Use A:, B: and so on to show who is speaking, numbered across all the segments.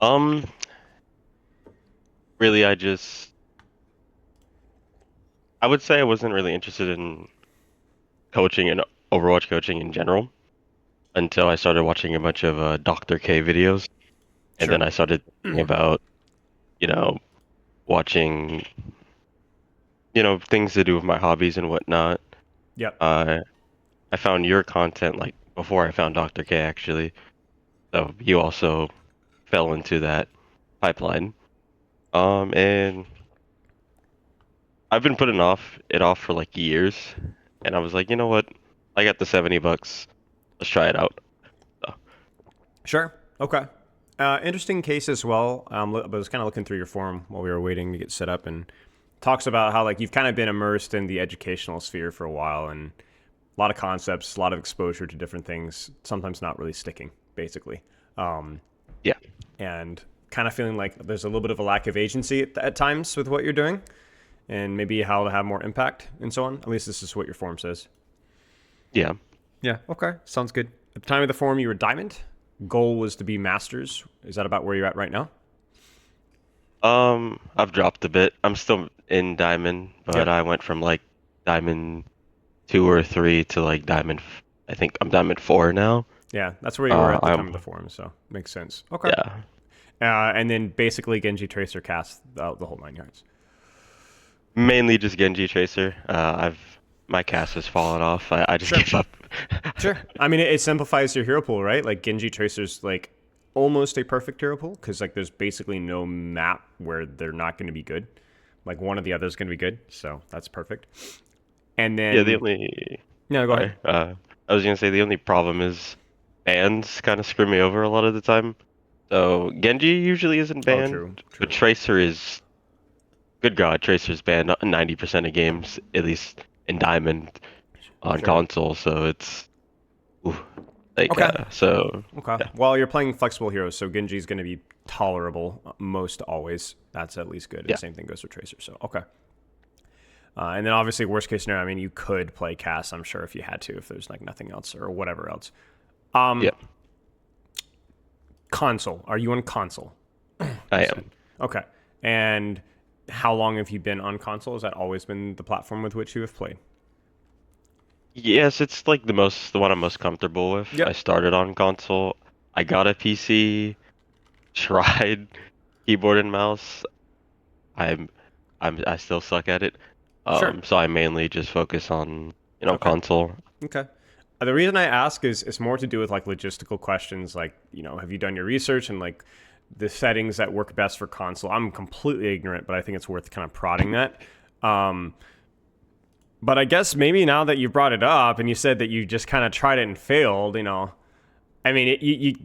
A: Um, really, I would say I wasn't really interested in coaching and Overwatch coaching in general until I started watching a bunch of Dr. K videos, and then
B: Sure.
A: I started thinking about, you know, watching, things to do with my hobbies and whatnot.
B: Yep.
A: Uh, I found your content like before I found Dr. K actually, so you also fell into that pipeline. And I've been putting it off for like years, and I was like, you know what? I got the $70. Let's try it out. So,
B: Sure. Okay. Interesting case as well. I was kind of looking through your forum while we were waiting to get set up, and talks about how like you've kind of been immersed in the educational sphere for a while, and a lot of concepts, a lot of exposure to different things, sometimes not really sticking, basically, um,
A: yeah,
B: and kind of feeling like there's a little bit of a lack of agency at times with what you're doing, and maybe how to have more impact and so on. At least this is what your forum says.
A: yeah.
B: Yeah. Okay. Sounds good. At the time of the forum, you were diamond. Goal was to be masters. Is that about where you're at right now?
A: I've dropped a bit. I'm still in Diamond, but
B: Yep.
A: I went from like Diamond 2 or 3 to like I think I'm Diamond 4 now.
B: Yeah, that's where you were at the time
A: I'm
B: of the forum, so makes sense. Okay.
A: Yeah,
B: And then basically Genji Tracer cast the whole 9 yards.
A: mainly just Genji Tracer. My cast has fallen off. I just
B: Sure.
A: give up.
B: Sure. I mean, it simplifies your hero pool, right? Like Genji Tracer's like almost a perfect hero pool because like there's basically no map where they're not going to be good. Like one or the other is going to be good, so that's perfect. And
A: Yeah, the
B: then
A: only
B: no, go ahead.
A: sorry, I was gonna say the only problem is bans kind of screw me over a lot of the time. So Genji usually isn't
B: Oh,
A: banned,
B: true,
A: but
B: true.
A: Tracer is good God, Tracer's banned 90% of games, at least in Diamond on
B: Sure.
A: console. So it's ooh, like
B: Okay.
A: so
B: Okay.
A: yeah,
B: Well, you're playing flexible heroes, so Genji's going to be tolerable most always. That's at least good. And
A: yeah,
B: same thing goes for Tracer. So okay. And then obviously worst case scenario, I mean, you could play Cass, I'm sure, if you had to, if there's like nothing else or whatever else.
A: yeah.
B: Um, Console. Are you on console?
A: I
B: You
A: am.
B: said. Okay. And how long have you been on console? Has that always been the platform with which you have played?
A: Yes, it's like the one I'm most comfortable with. I
B: Yep.
A: started on console. I got a PC, tried keyboard and mouse. I'm I still suck at it.
B: Sure.
A: So I mainly just focus on,
B: Okay.
A: console.
B: Okay. The reason I ask is more to do with like logistical questions, like have you done your research and like the settings that work best for console? I'm completely ignorant, but I think it's worth kind of prodding that. Um, but I guess maybe now that you brought it up and you said that you just kind of tried it and failed, I mean,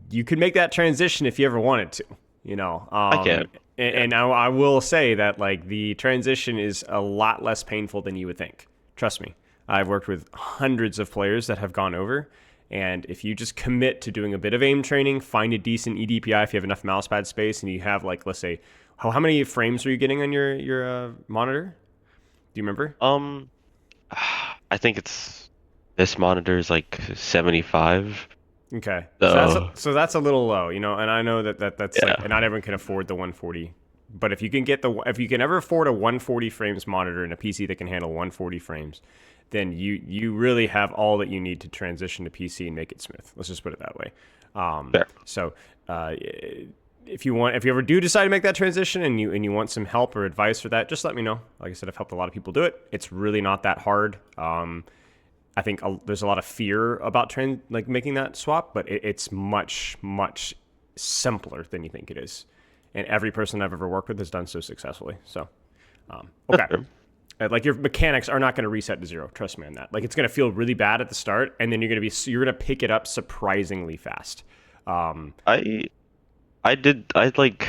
B: you could make that transition if you ever wanted to, you know.
A: I can. Yeah.
B: And I will say that like the transition is a lot less painful than you would think. Trust me, I've worked with hundreds of players that have gone over, and if you just commit to doing a bit of aim training, find a decent EDPI if you have enough mousepad space, and you have like let's say, how many frames are you getting on your monitor? Do you remember?
A: Um, I think this monitor is like 75.
B: Okay,
A: So
B: so that's a little low, and I know that's like, and
A: yeah,
B: not everyone can afford the 140. But if you can ever afford a 140 frames monitor and a PC that can handle 140 frames, then you really have all that you need to transition to PC and make it smooth. Let's just put it that way.
A: fair.
B: So uh, if you ever do decide to make that transition and you want some help or advice for that, just let me know. Like I said, I've helped a lot of people do it. It's really not that hard. I think there's a lot of fear about like making that swap, but it's much simpler than you think it is. And every person I've ever worked with has done so successfully. So,
A: That's
B: okay,
A: fair.
B: like your mechanics are not going to reset to zero. Trust me on that. Like it's going to feel really bad at the start, and then you're going to pick it up surprisingly fast. Um,
A: I I like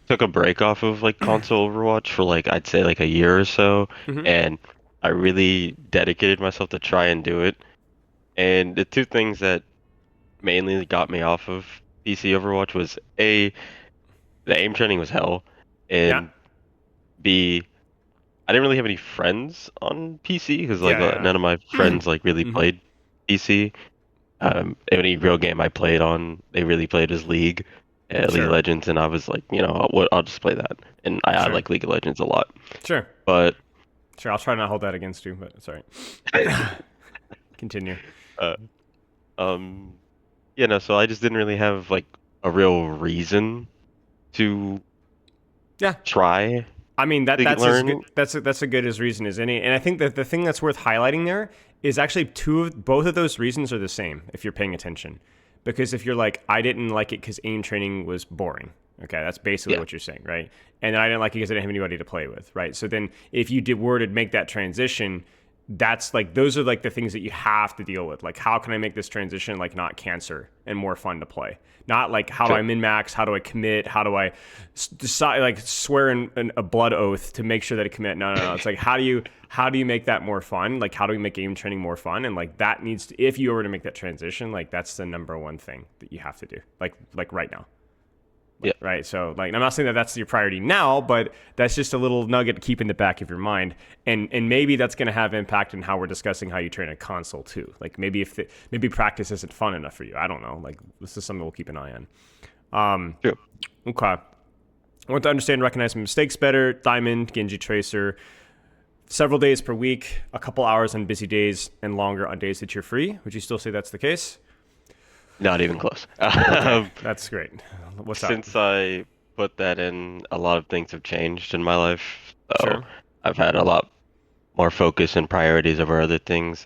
A: took a break off of like console Overwatch for like I'd say like a year or so,
B: mhm.
A: and I really dedicated myself to try and do it. And the two things that mainly got me off of PC Overwatch was A, the aim training was hell,
B: Yeah,
A: and B, I didn't really have any friends on PC because like
B: yeah,
A: none of my
B: yeah.
A: friends like really
B: hmm
A: played PC. Any real game I played on, they really played as League, League of
B: Sure,
A: Legends, and I was like, I'll just play that. And I
B: sure,
A: like League of Legends a lot.
B: sure,
A: But
B: sure. I'll try not to hold that against you, but sorry. Continue.
A: uh, um, so I just didn't really have like a real reason to
B: Yeah,
A: try
B: I mean that
A: to
B: that's as
A: learn.
B: good that's a good as reason as any. And I think that the thing that's worth highlighting there is actually both of those reasons are the same if you're paying attention. Because if you're like, I didn't like it because aim training was boring. Okay, that's basically
A: Yeah,
B: what you're saying, right? And then I didn't like it because I didn't have anybody to play with, right? So then if you were to make that transition, that's like those are like the things that you have to deal with. Like, how can I make this transition like not cancer and more fun to play? Not like how do
A: sure.
B: I min max? How do I commit? How do I decide like swear in a blood oath to make sure that I commit? No, no, no. It's like how do you make that more fun? Like how do we make game training more fun? And like that needs to, if you were to make that transition, like that's the number one thing that you have to do. Like right now.
A: Yeah,
B: Right. So, like, I'm not saying that that's your priority now, but that's just a little nugget to keep in the back of your mind, and maybe that's going to have impact in how we're discussing how you train a console too. Like, maybe maybe practice isn't fun enough for you. I don't know. Like, this is something we'll keep an eye on.
A: true.
B: Okay. I want to understand and recognize my mistakes better. Diamond, Genji Tracer, several days per week, a couple hours on busy days, and longer on days that you're free. Would you still say that's the case?
A: Not even close.
B: Okay, that's great. What's up?
A: Since I put that in, a lot of things have changed in my life. So
B: Sure.
A: I've had a lot more focus and priorities over other things.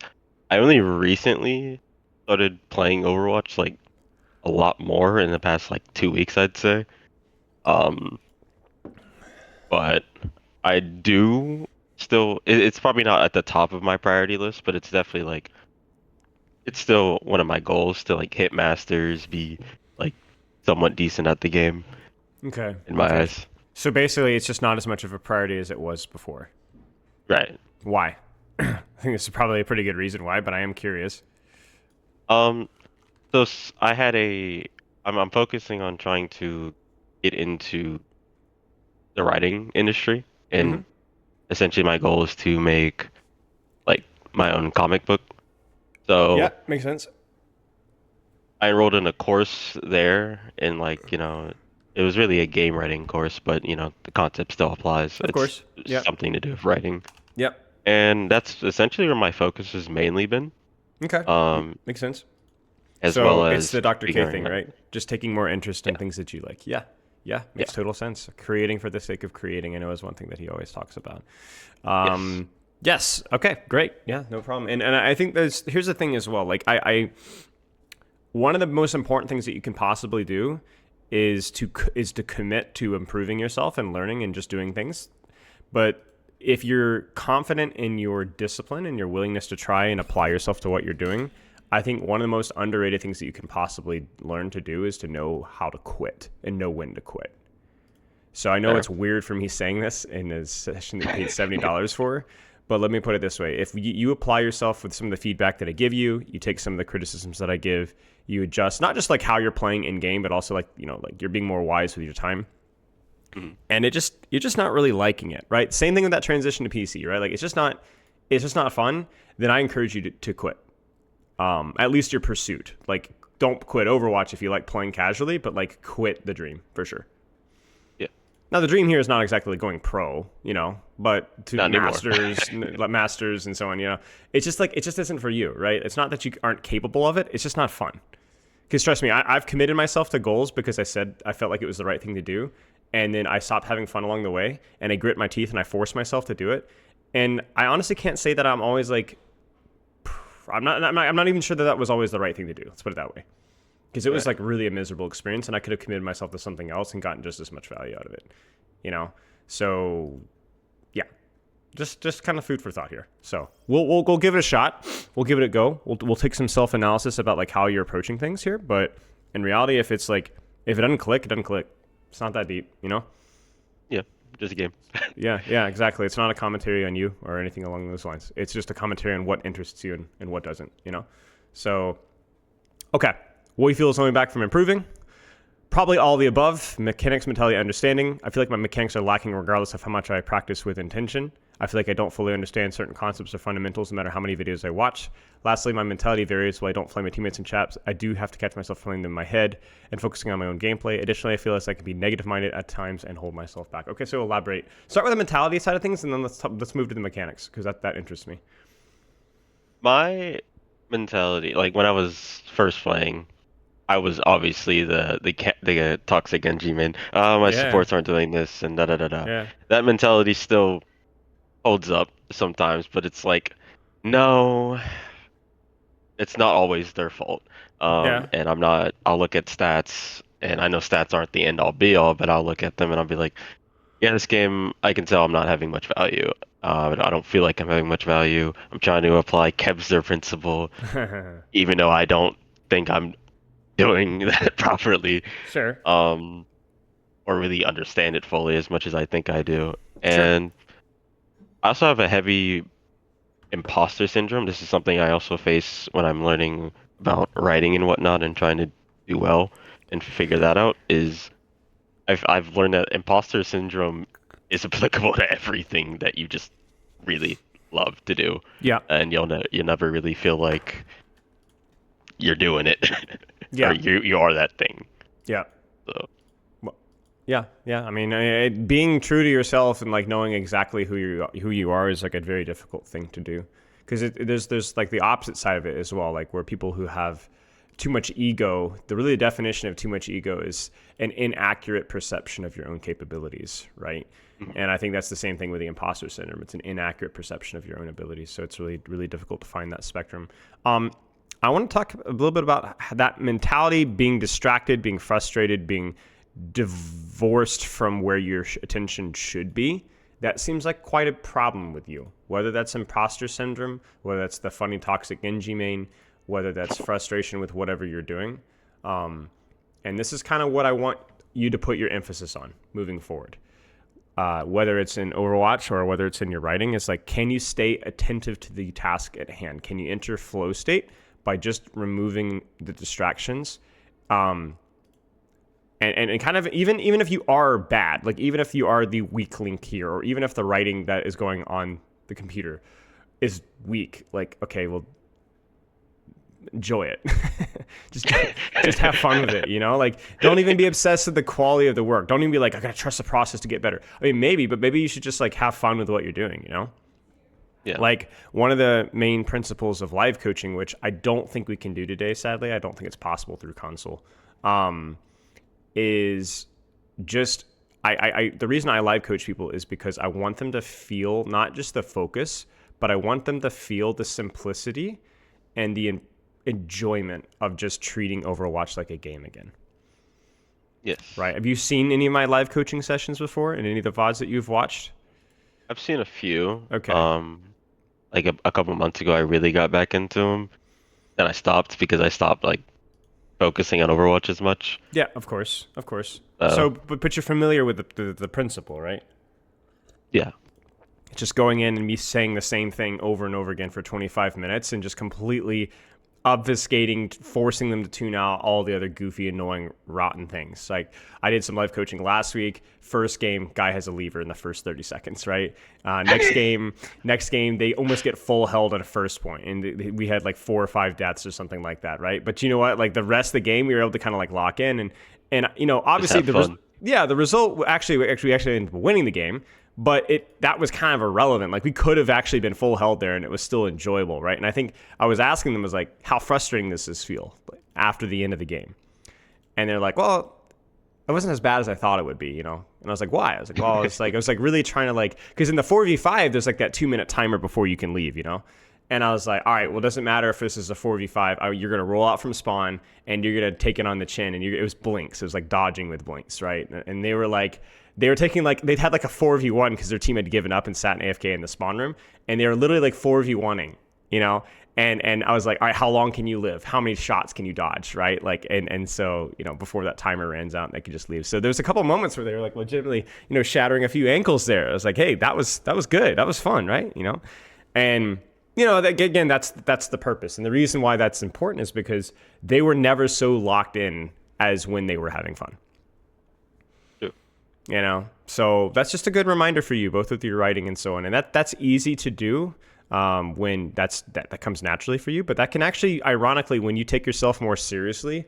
A: I only recently started playing Overwatch like a lot more in the past like 2 weeks, I'd say. Um, but I do still, it's probably not at the top of my priority list, but it's definitely like, it's still one of my goals to like hit masters, be like somewhat decent at the game
B: Okay.
A: in my
B: Okay.
A: eyes.
B: So basically, it's just not as much of a priority as it was before.
A: Right.
B: Why? I think this is probably a pretty good reason why, but I am curious.
A: Um, so I had I'm focusing on trying to get into the writing industry,
B: Hmm.
A: and essentially my goal is to make like my own comic book.
B: Yeah,
A: So
B: makes sense.
A: I enrolled in a course there, and like, it was really a game writing course, but the concept still applies.
B: Of
A: It's
B: course. Yep.
A: something to do with writing.
B: Yep.
A: And that's essentially where my focus has mainly been,
B: Okay.
A: um,
B: Makes sense.
A: as well
B: So it's
A: as
B: the Dr. K
A: figuring
B: thing,
A: out.
B: right? Just taking more interest in
A: Yeah,
B: things that you like. Yeah. Yeah.
A: yeah,
B: Makes total sense. Creating for the sake of creating, I know, is one thing that he always talks about.
A: yes,
B: Yes. Okay. Great. Yeah. No problem. And I think here's the thing as well. Like I one of the most important things that you can possibly do is to commit to improving yourself and learning and just doing things. But if you're confident in your discipline and your willingness to try and apply yourself to what you're doing, I think one of the most underrated things that you can possibly learn to do is to know how to quit and know when to quit. So I know
A: fair.
B: it's weird for me saying this in a session that you paid $70 for, but let me put it this way. If you apply yourself with some of the feedback that I give you, you take some of the criticisms that I give, you adjust not just like how you're playing in game, but also like, like you're being more wise with your time.
A: Mhm.
B: And you're just not really liking it, right? Same thing with that transition to PC, right? Like it's just not fun. Then I encourage you to quit. At least your pursuit. Like don't quit Overwatch if you like playing casually, but like quit the dream for sure.
A: Yeah,
B: Now the dream here is not exactly going pro, but to
A: not anymore.
B: masters and so on, it's just like it just isn't for you, right? It's not that you aren't capable of it; it's just not fun. Because trust me, I've committed myself to goals because I said I felt like it was the right thing to do, and then I stopped having fun along the way, and I grit my teeth and I forced myself to do it. And I honestly can't say that I'm always like I'm not even sure that that was always the right thing to do. Let's put it that way. Because it was
A: Right.
B: like really a miserable experience, and I could have committed myself to something else and gotten just as much value out of it. You know, so yeah, just kind of food for thought here. So we'll go give it a shot. We'll give it a go. We'll take some self analysis about like how you're approaching things here. But in reality, if it doesn't click, it doesn't click. It's not that deep.
A: Yeah, just a game.
B: Yeah, exactly. It's not a commentary on you or anything along those lines. It's just a commentary on what interests you and what doesn't. So, okay. What do you feel is holding back from improving? Probably all of the above. Mechanics, mentality, understanding. I feel like my mechanics are lacking regardless of how much I practice with intention. I feel like I don't fully understand certain concepts or fundamentals no matter how many videos I watch. Lastly, my mentality varies while I don't flame my teammates in chats. I do have to catch myself playing them in my head and focusing on my own gameplay. Additionally, I feel as I can be negative-minded at times and hold myself back. Okay, so elaborate. Start with the mentality side of things, and then let's move to the mechanics, because that interests me.
A: My mentality, like when I was first playing, I was obviously the toxic Genji main. My
B: Yeah,
A: supports aren't doing this and da da da da.
B: yeah,
A: That mentality still holds up sometimes, but it's like, no, it's not always their fault.
B: yeah,
A: And I'm not. I'll look at stats, and I know stats aren't the end all be all, but I'll look at them and I'll be like, yeah, this game, I can tell I'm not having much value. I don't feel like I'm having much value. I'm trying to apply Kevzer principle, even though I don't think I'm doing that properly,
B: sure,
A: um, or really understand it fully as much as I think I do.
B: sure.
A: And I also have a heavy imposter syndrome. This is something I also face when I'm learning about writing and whatnot and trying to do well and figure that out. Is I've learned that imposter syndrome is applicable to everything that you just really love to do,
B: Yeah,
A: and you'll never really feel like you're doing it or
B: yeah,
A: you are that thing.
B: yeah.
A: So
B: Yeah, yeah. I mean, being true to yourself and like knowing exactly who you are is like a very difficult thing to do, because there's like the opposite side of it as well, like where people who have too much ego, the definition of too much ego is an inaccurate perception of your own capabilities, right?
A: mhm.
B: And I think that's the same thing with the imposter syndrome. It's an inaccurate perception of your own abilities, so it's really difficult to find that spectrum. I want to talk a little bit about that mentality, being distracted, being frustrated, being divorced from where your attention should be. That seems like quite a problem with you. Whether that's imposter syndrome, whether that's the funny toxic Genji main, whether that's frustration with whatever you're doing. And this is kind of what I want you to put your emphasis on moving forward. Whether it's in Overwatch or whether it's in your writing, it's like, can you stay attentive to the task at hand? Can you enter flow state by just removing the distractions? And kind of even if you are bad, like even if you are the weak link here, or even if the writing that is going on the computer is weak, like, okay, well, enjoy it. just just have fun with it, you know? Like, don't even be obsessed with the quality of the work. Don't even be like, I gotta trust the process to get better. I mean, maybe, but maybe you should just like have fun with what you're doing, you know?
A: Yeah.
B: Like, one of the main principles of live coaching, which I don't think we can do today, sadly, I don't think it's possible through console, is just I the reason I live coach people is because I want them to feel not just the focus, but I want them to feel the simplicity and the enjoyment of just treating Overwatch like a game again.
A: Yes.
B: Right? Have you seen any of my live coaching sessions before, and any of the VODs that you've watched?
A: I've seen a few.
B: Okay.
A: Like a couple months ago, I really got back into them. Then I stopped because I stopped like focusing on Overwatch as much.
B: Yeah, of course, of course.
A: Uh,
B: So, but you're familiar with the principle, right?
A: yeah.
B: Just going in and me saying the same thing over and over again for 25 minutes and just completely obfuscating, forcing them to tune out all the other goofy, annoying, rotten things. Like, I did some live coaching last week. First game, guy has a lever in the first 30 seconds, right? Next game, they almost get full held at a first point, and we had like 4 or 5 deaths or something like that, right? But you know what? Like, the rest of the game, we were able to kind of like lock in, and you know,
A: Just
B: obviously
A: have fun.
B: the result actually ended up winning the game, but that was kind of irrelevant. Like, we could have actually been full held there and it was still enjoyable, right? And I think I was asking them, was like, how frustrating does this feel after the end of the game? And they're like, well, it wasn't as bad as I thought it would be, you know? And I was like, why? I was like, well, I was like really trying to like, because in the 4v5, there's like that 2-minute timer before you can leave, you know? And I was like, all right, well, it doesn't matter if this is a 4v5. You're going to roll out from spawn and you're going to take it on the chin. And it was blinks. It was like dodging with blinks, right? And they were like, they were taking like, they'd had like a 4v1 because their team had given up and sat in AFK in the spawn room. And they were literally like 4v1ing, you know? And I was like, all right, how long can you live? How many shots can you dodge, right? Like, and so, you know, before that timer runs out, they could just leave. So there's a couple moments where they were like legitimately, you know, shattering a few ankles there. I was like, hey, that was good. That was fun, right? You know? And you know, again, that's the purpose. And the reason why that's important is because they were never so locked in as when they were having fun.
A: True.
B: You know, so that's just a good reminder for you, both with your writing and so on. And that's easy to do when that comes naturally for you. But that can actually, ironically, when you take yourself more seriously,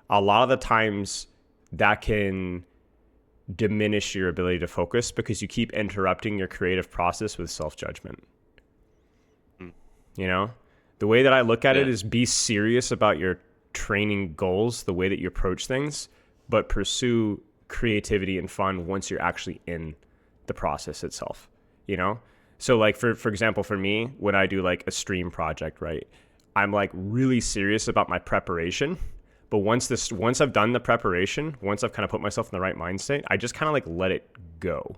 B: a lot of the times that can diminish your ability to focus because you keep interrupting your creative process with self-judgment. You know, the way that I look at it is be serious about your training goals, the way that you approach things, but pursue creativity and fun once you're actually in the process itself, you know? So like for example, for me, when I do like a stream project, right, I'm like really serious about my preparation. But once I've done the preparation, once I've kind of put myself in the right mind state, I just kind of like let it go.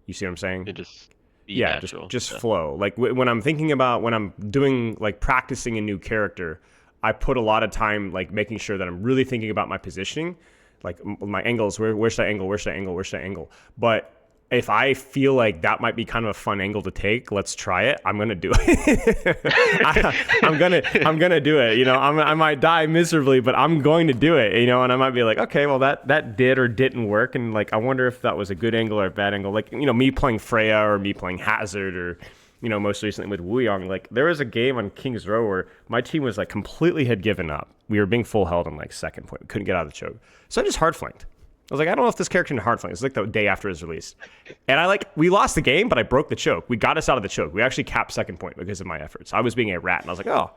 B: You see what I'm saying?
A: It just be natural.
B: Just flow. Like when I'm thinking about when I'm doing like practicing a new character, I put a lot of time like making sure that I'm really thinking about my positioning, like my angles, where should I angle, where should I angle, where should I angle. But if I feel like that might be kind of a fun angle to take, let's try it. I'm gonna do it. I'm gonna do it. You know, I might die miserably, but I'm going to do it. You know, and I might be like, okay, well that did or didn't work, and like I wonder if that was a good angle or a bad angle. Like, you know, me playing Freya or me playing Hazard or, you know, most recently with Wu Yang. Like there was a game on King's Row where my team was like completely had given up. We were being full held on like second point. We couldn't get out of the choke, so I just hard flanked. I was like, I don't know if this character can hard flank. It's like the day after his release. And we lost the game, but I broke the choke. We got us out of the choke. We actually capped second point because of my efforts. I was being a rat, and I was like, oh,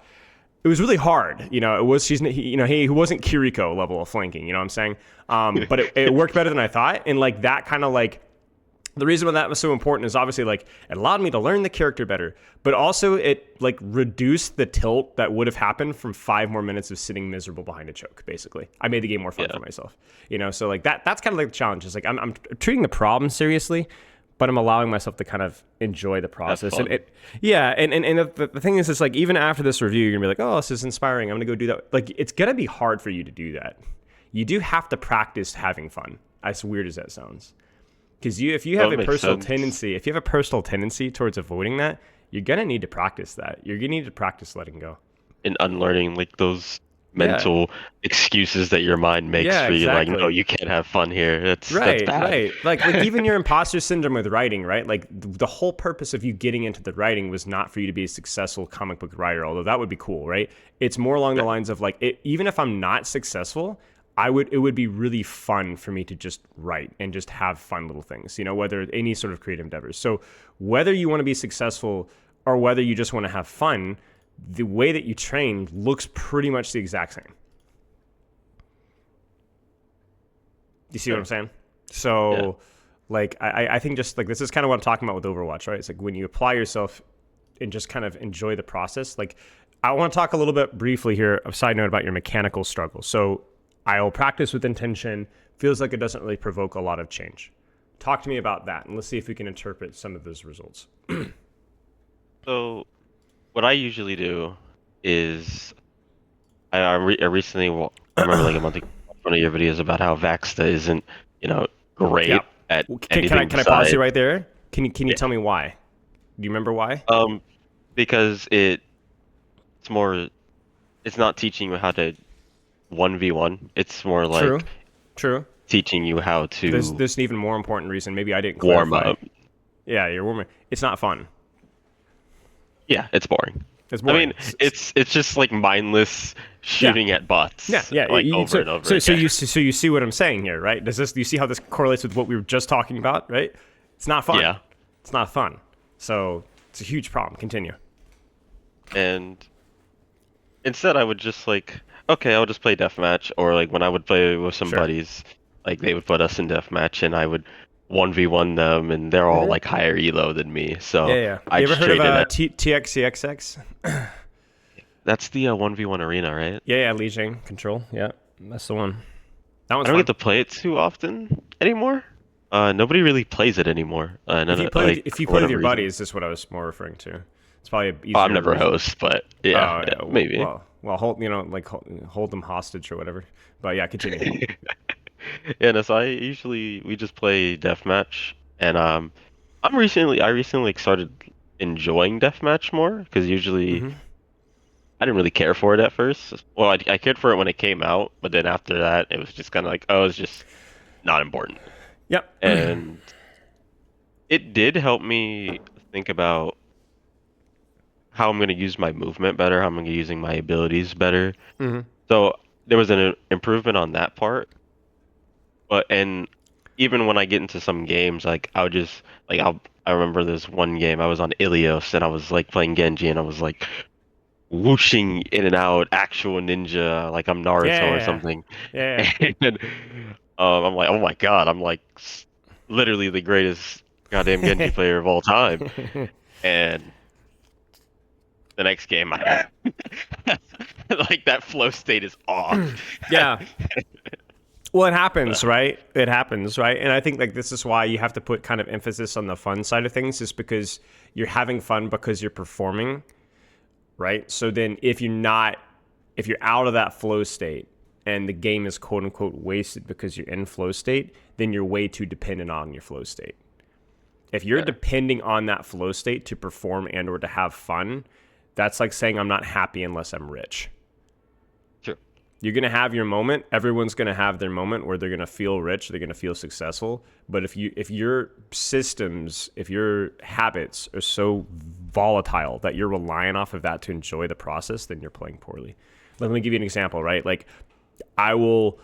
B: it was really hard. You know, he wasn't Kiriko level of flanking, you know what I'm saying? But it worked better than I thought. And like that kind of like, the reason why that was so important is obviously like it allowed me to learn the character better, but also it like reduced the tilt that would have happened from 5 more minutes of sitting miserable behind a choke. Basically, I made the game more fun for myself. You know, so like that's kind of like the challenge. Is like I'm treating the problem seriously, but I'm allowing myself to kind of enjoy the process. And the thing is, it's like even after this review, you're gonna be like, oh, this is inspiring. I'm gonna go do that. Like it's gonna be hard for you to do that. You do have to practice having fun. As weird as that sounds. Because if you have a personal tendency towards avoiding that, you're gonna need to practice that. You're gonna need to practice letting go
A: and unlearning like those mental excuses that your mind makes for you. Like, no, you can't have fun here. That's bad.
B: Right. Like even your imposter syndrome with writing, right? Like the whole purpose of you getting into the writing was not for you to be a successful comic book writer, although that would be cool, right? It's more along the lines of like, even if I'm not successful, it would be really fun for me to just write and just have fun little things, you know, whether any sort of creative endeavors. So whether you want to be successful or whether you just want to have fun, the way that you train looks pretty much the exact same. You see what I'm saying? So like, I think just like, this is kind of what I'm talking about with Overwatch, right? It's like when you apply yourself and just kind of enjoy the process. Like I want to talk a little bit briefly here, a side note about your mechanical struggle. So I'll practice with intention. Feels like it doesn't really provoke a lot of change. Talk to me about that, and let's see if we can interpret some of those results.
A: So, what I usually do is, I recently, I remember like a month ago, one of your videos about how Vaxta isn't, you know, great at anything.
B: Can I pause you right there? Can you tell me why? Do you remember why?
A: Because it's not teaching you how to 1v1. It's more like true teaching you how to.
B: There's an even more important reason. Maybe I didn't clarify.
A: Warm up.
B: Yeah, you're warming. It's not fun.
A: Yeah, it's boring.
B: It's boring.
A: I mean, it's just like mindless shooting at bots.
B: Yeah.
A: Like over and over.
B: So you see what I'm saying here, right? Do you see how this correlates with what we were just talking about, right? It's not fun.
A: Yeah.
B: It's not fun. So it's a huge problem. Continue.
A: And instead, I would just like, okay, I'll just play deathmatch, or like when I would play with some buddies, like they would put us in deathmatch, and I would 1v1 them, and they're all like higher elo than me. So I
B: you ever heard of
A: TXCXX?
B: TXCXX?
A: That's the 1v1 arena, right?
B: Yeah, Legion Control. Yeah, that's the one. That one's
A: I don't
B: fun.
A: get to play it too often anymore. Nobody really plays it anymore.
B: If you play with your buddies, is what I was more referring to. It's probably easier.
A: I'm never a host, but maybe.
B: Well, hold them hostage or whatever. But yeah, continue.
A: Yeah, no, so we just play deathmatch, and I recently like started enjoying deathmatch more, because usually I didn't really care for it at first. Well, I cared for it when it came out, but then after that, it was just kind of like, oh, it's just not important.
B: Yep.
A: And it did help me think about how I'm going to use my movement better, how I'm going to be using my abilities better.
B: Hmm.
A: So there was an improvement on that part. But and even when I get into some games, like I'll just like I remember this one game I was on Ilios and I was like playing Genji and I was like whooshing in and out, actual ninja, like I'm Naruto or
B: Yeah.
A: something.
B: Yeah.
A: And I'm like, oh my God, I'm like literally the greatest goddamn Genji player of all time.
B: Yeah.
A: And the next game, I like that flow state is off.
B: Yeah. Well, it happens, right? It happens, right? And I think like this is why you have to put kind of emphasis on the fun side of things, is because you're having fun because you're performing, right? So then if you're out of that flow state and the game is quote unquote wasted because you're in flow state, then you're way too dependent on your flow state. If you're
A: Fair.
B: depending on that flow state to perform and or to have fun, that's like saying I'm not happy unless I'm rich.
A: Sure.
B: You're going to have your moment. Everyone's going to have their moment where they're going to feel rich, they're going to feel successful. But if your systems, if your habits are so volatile that you're relying off of that to enjoy the process, then you're playing poorly. Let me give you an example, right? Like I will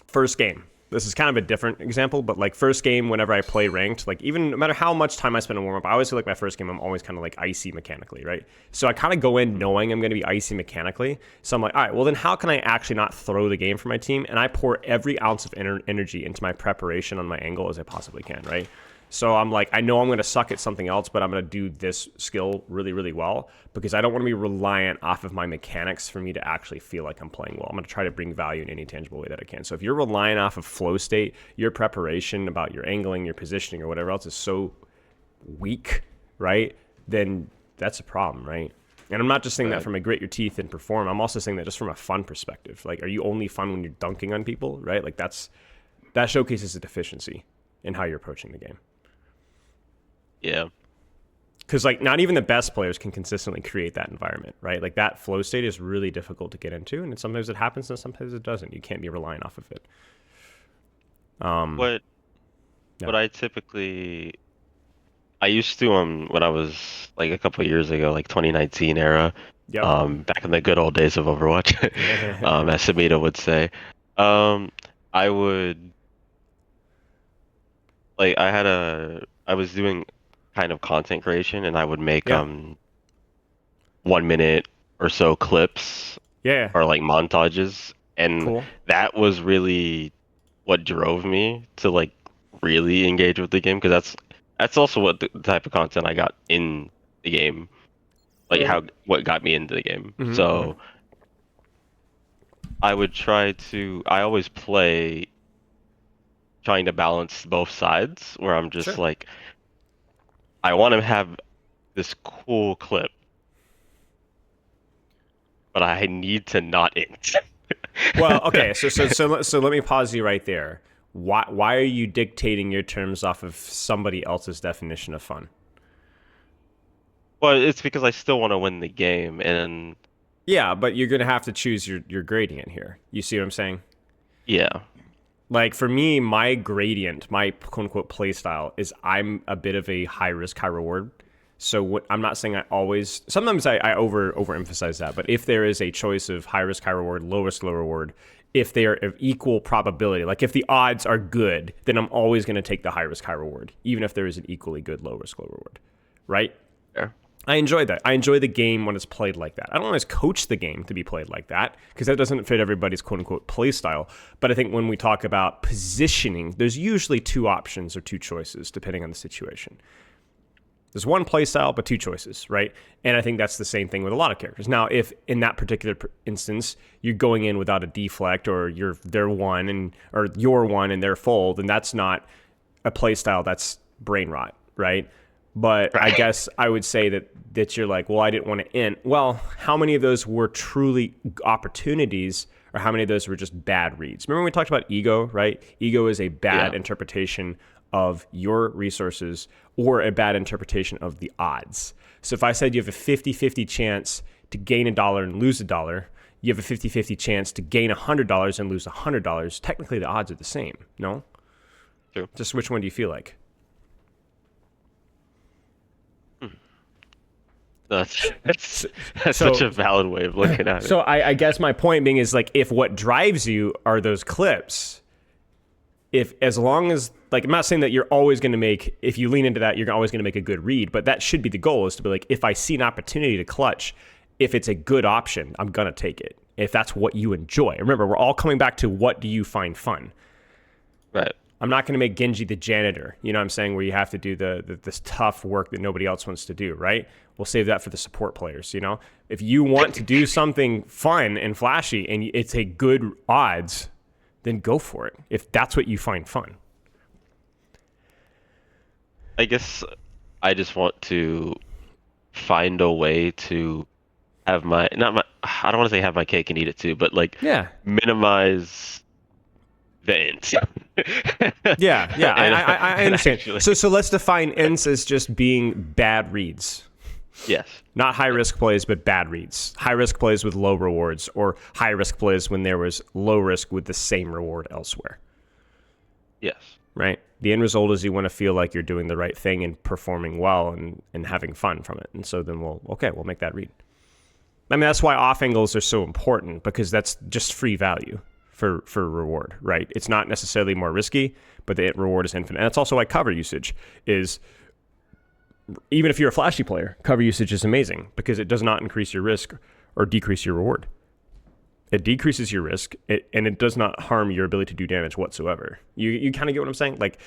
B: first game. This is kind of a different example, but like first game, whenever I play ranked, like even no matter how much time I spend in warm up, I always feel like my first game, I'm always kind of like icy mechanically, right? So I kind of go in knowing I'm going to be icy mechanically. So I'm like, all right, well then how can I actually not throw the game for my team? And I pour every ounce of energy into my preparation on my angle as I possibly can, right? So I'm like, I know I'm going to suck at something else, but I'm going to do this skill really, really well because I don't want to be reliant off of my mechanics for me to actually feel like I'm playing well. I'm going to try to bring value in any tangible way that I can. So if you're relying off of flow state, your preparation about your angling, your positioning, or whatever else is so weak, right? Then that's a problem, right? And I'm not just saying that from a grit your teeth and perform. I'm also saying that just from a fun perspective. Like, are you only fun when you're dunking on people, right? Like that showcases a deficiency in how you're approaching the game.
A: Yeah.
B: Because like not even the best players can consistently create that environment, right? Like that flow state is really difficult to get into, and sometimes it happens and sometimes it doesn't. You can't be relying off of it.
A: What
B: Yeah.
A: what I used to when I was like a couple of years ago, like 2019 era,
B: Yep.
A: back in the good old days of Overwatch, as Samita would say. I would like I was doing kind of content creation and I would make
B: Yeah.
A: 1 minute or so clips
B: Yeah.
A: or like montages, and
B: Cool.
A: that was really what drove me to like really engage with the game, because that's also what the type of content I got in the game, like how what got me into the game.
B: Mm-hmm.
A: So I always play trying to balance both sides, where I'm just
B: Sure.
A: like, I want to have this cool clip, but I need to not int.
B: Well, okay. So let me pause you right there. Why are you dictating your terms off of somebody else's definition of fun?
A: Well, it's because I still want to win the game, and
B: Yeah, but you're gonna have to choose your gradient here. You see what I'm saying?
A: yeah,
B: Like for me, my gradient, my quote unquote play style is I'm a bit of a high risk, high reward. So what I'm not saying I always, sometimes I overemphasize that, but if there is a choice of high risk, high reward, low risk, low reward, if they are of equal probability, like if the odds are good, then I'm always going to take the high risk, high reward, even if there is an equally good low risk, low reward, right?
A: yeah,
B: I enjoy that. I enjoy the game when it's played like that. I don't always coach the game to be played like that because that doesn't fit everybody's quote unquote play style. But I think when we talk about positioning, there's usually two options or two choices depending on the situation. There's one play style, but two choices, right? And I think that's the same thing with a lot of characters. Now, if in that particular instance you're going in without a deflect, or they're one and or you're one and they're full, then that's not a play style. That's brain rot, right? But I
A: right.
B: guess I would say that you're like, well, I didn't want to end. Well, how many of those were truly opportunities, or how many of those were just bad reads? Remember when we talked about ego, right? Ego is a bad
A: Yeah,
B: interpretation of your resources or a bad interpretation of the odds. So if I said you have a 50-50 chance to gain $1 and lose $1, you have a 50-50 chance to gain $100 and lose $100. Technically, the odds are the same, no?
A: True.
B: Just which one do you feel like?
A: That's
B: So
A: such a valid way of looking at it.
B: so I guess my point being is like if what drives you are those clips, if as long as like I'm not saying that you're always going to make if you lean into that you're always going to make a good read, but that should be the goal is to be like if I see an opportunity to clutch, if it's a good option, I'm going to take it. If that's what you enjoy. Remember, we're all coming back to what do you find fun?
A: Right.
B: I'm not going to make Genji the janitor, you know what I'm saying, where you have to do this tough work that nobody else wants to do, right? We'll save that for the support players, you know? If you want to do something fun and flashy and it's a good odds, then go for it, if that's what you find fun.
A: I guess I just want to find a way to have my, not my, I don't want to say have my cake and eat it too, but like
B: Yeah.
A: minimize the int.
B: Yeah, I understand.
A: Actually,
B: So let's define ints as just being bad reads.
A: yes.
B: Not high risk plays, but bad reads. High risk plays with low rewards, or high risk plays when there was low risk with the same reward elsewhere.
A: Yes.
B: Right? The end result is you want to feel like you're doing the right thing and performing well and having fun from it. And so then we'll make that read. I mean, that's why off angles are so important, because that's just free value for reward, right? It's not necessarily more risky, but the reward is infinite. And that's also why cover usage is, even if you're a flashy player, cover usage is amazing because it does not increase your risk or decrease your reward. It decreases your risk, and it does not harm your ability to do damage whatsoever. You kind of get what I'm saying? Like,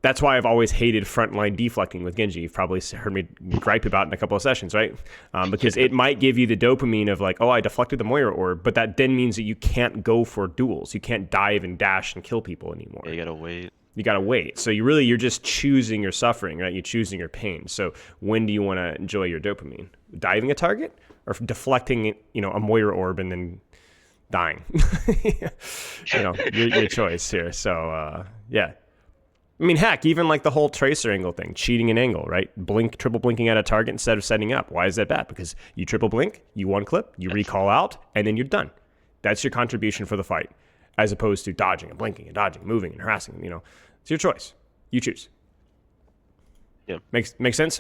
B: that's why I've always hated frontline deflecting with Genji. You've probably heard me gripe about it in a couple of sessions, right? Because it might give you the dopamine of like, oh, I deflected the Moira orb, but that then means that you can't go for duels. You can't dive and dash and kill people anymore.
A: Yeah, you gotta wait.
B: You gotta wait. So you're just choosing your suffering, right? You're choosing your pain. So when do you want to enjoy your dopamine? Diving a target or deflecting, a Moira orb and then dying? Your choice here. So yeah. I mean, heck, even like the whole tracer angle thing, cheating an angle, right? Triple blinking at a target instead of setting up. Why is that bad? Because you triple blink, you one clip, you recall out, and then you're done. That's your contribution for the fight, as opposed to dodging and blinking and dodging, moving and harassing. It's your choice. You choose.
A: Yeah.
B: Makes sense?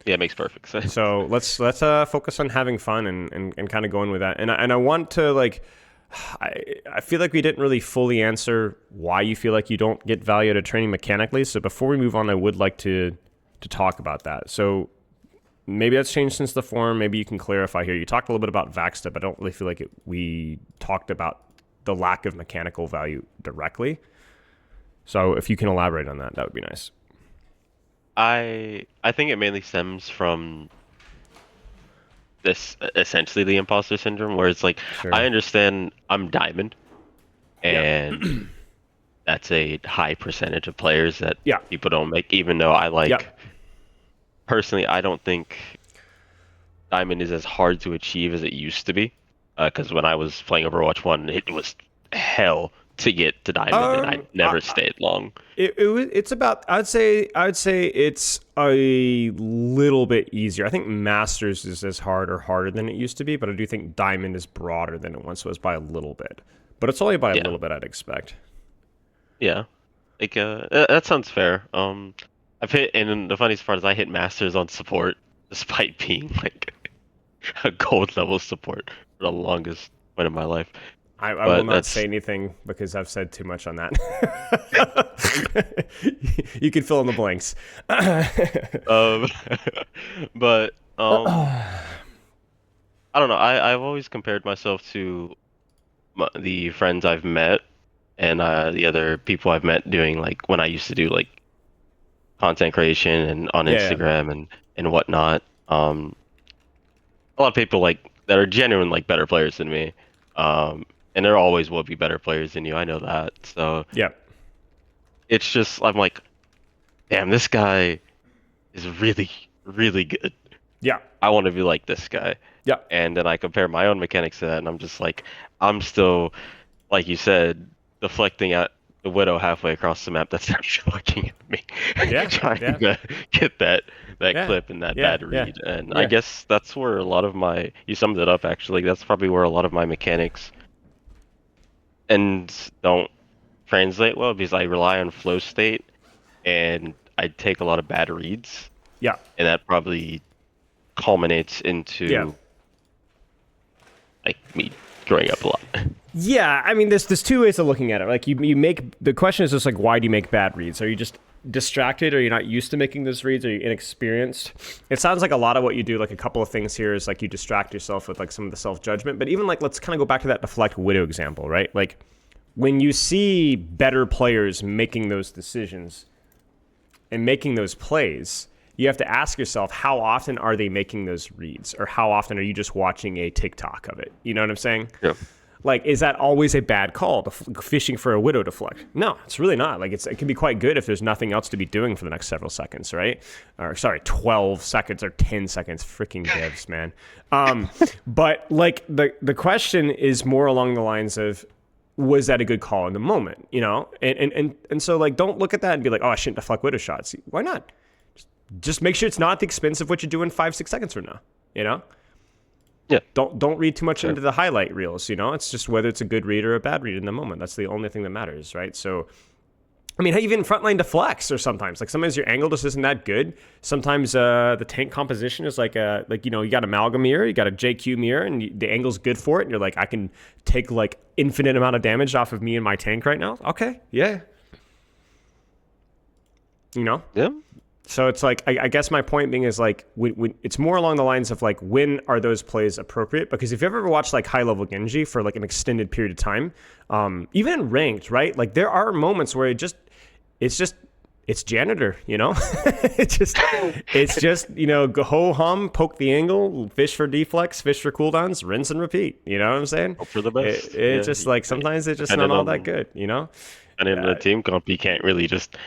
A: Yeah, it makes perfect sense.
B: So let's focus on having fun and kind of going with that. And I want to like. I feel like we didn't really fully answer why you feel like you don't get value out of training mechanically. So before we move on, I would like to talk about that. So maybe that's changed since the forum. Maybe you can clarify here. You talked a little bit about Vaxstep. I don't really feel like we talked about the lack of mechanical value directly. So if you can elaborate on that, that would be nice.
A: I think it mainly stems from this essentially the imposter syndrome, where it's like,
B: Sure.
A: I understand I'm diamond, and that's a high percentage of players that people don't make, even though I like personally, I don't think diamond is as hard to achieve as it used to be, because when I was playing Overwatch 1, it was hell to get to diamond, and I never stayed long.
B: It's about, I'd say it's a little bit easier. I think Masters is as hard or harder than it used to be, but I do think diamond is broader than it once was by a little bit. But it's only by a little bit, I'd expect.
A: Yeah, like that sounds fair. I've hit, and the funniest part is I hit Masters on support, despite being like a gold level support for the longest point of my life.
B: I will not say anything because I've said too much on that. You can fill in the blanks.
A: But I don't know. I've always compared myself to the friends I've met and the other people I've met doing like when I used to do like content creation and on Instagram and whatnot. A lot of people like that are genuine like better players than me. And there always will be better players than you. I know that. So it's just, I'm like, damn, this guy is really, really good.
B: Yeah.
A: I want to be like this guy.
B: Yeah.
A: And then I compare my own mechanics to that, and I'm just like, I'm still, like you said, deflecting at the Widow halfway across the map. That's actually looking at me. Trying to get that clip and that bad read. And I guess that's where a lot of you summed it up actually, that's probably where a lot of my mechanics and don't translate well because I rely on flow state and I take a lot of bad reads,
B: Yeah.
A: and that probably culminates
B: Yeah.
A: into like me growing up a lot.
B: Yeah, I mean, there's two ways of looking at it. Like you make the question is just like, why do you make bad reads? Are you just distracted? Are you not used to making those reads? Are you inexperienced? It sounds like a lot of what you do, like a couple of things here, is like you distract yourself with like some of the self judgment. But even like, let's kind of go back to that deflect widow example, right? Like when you see better players making those decisions and making those plays, you have to ask yourself, how often are they making those reads, or how often are you just watching a TikTok of it? You know what I'm saying?
A: Yeah.
B: Like, is that always a bad call, fishing for a widow deflect? No, it's really not. Like, it can be quite good if there's nothing else to be doing for the next several seconds, right? Or, sorry, 12 seconds or 10 seconds. Freaking devs, man. But, like, the question is more along the lines of, was that a good call in the moment, you know? And so, like, don't look at that and be like, oh, I shouldn't deflect widow shots. Why not? Just make sure it's not at the expense of what you're doing 5-6 seconds from now, you know?
A: Yeah.
B: Don't read too much into the highlight reels, you know? It's just whether it's a good read or a bad read in the moment. That's the only thing that matters, right? So, I mean, even frontline deflects or sometimes. Like, sometimes your angle just isn't that good. Sometimes the tank composition is like, you know, you got a Amalgam mirror, you got a JQ mirror, and the angle's good for it, and you're like, I can take, like, infinite amount of damage off of me and my tank right now. Okay, yeah. You know?
A: Yeah.
B: So it's like, I guess my point being is like, when it's more along the lines of like, when are those plays appropriate? Because if you've ever watched like high level Genji for like an extended period of time, even in ranked, right? Like there are moments where it's janitor, you know? it's just, you know, go ho hum, poke the angle, fish for deflex, fish for cooldowns, rinse and repeat. You know what I'm saying?
A: Hope for the best.
B: It's just like, sometimes it's just not all that good, you know?
A: And in the team comp, you can't really just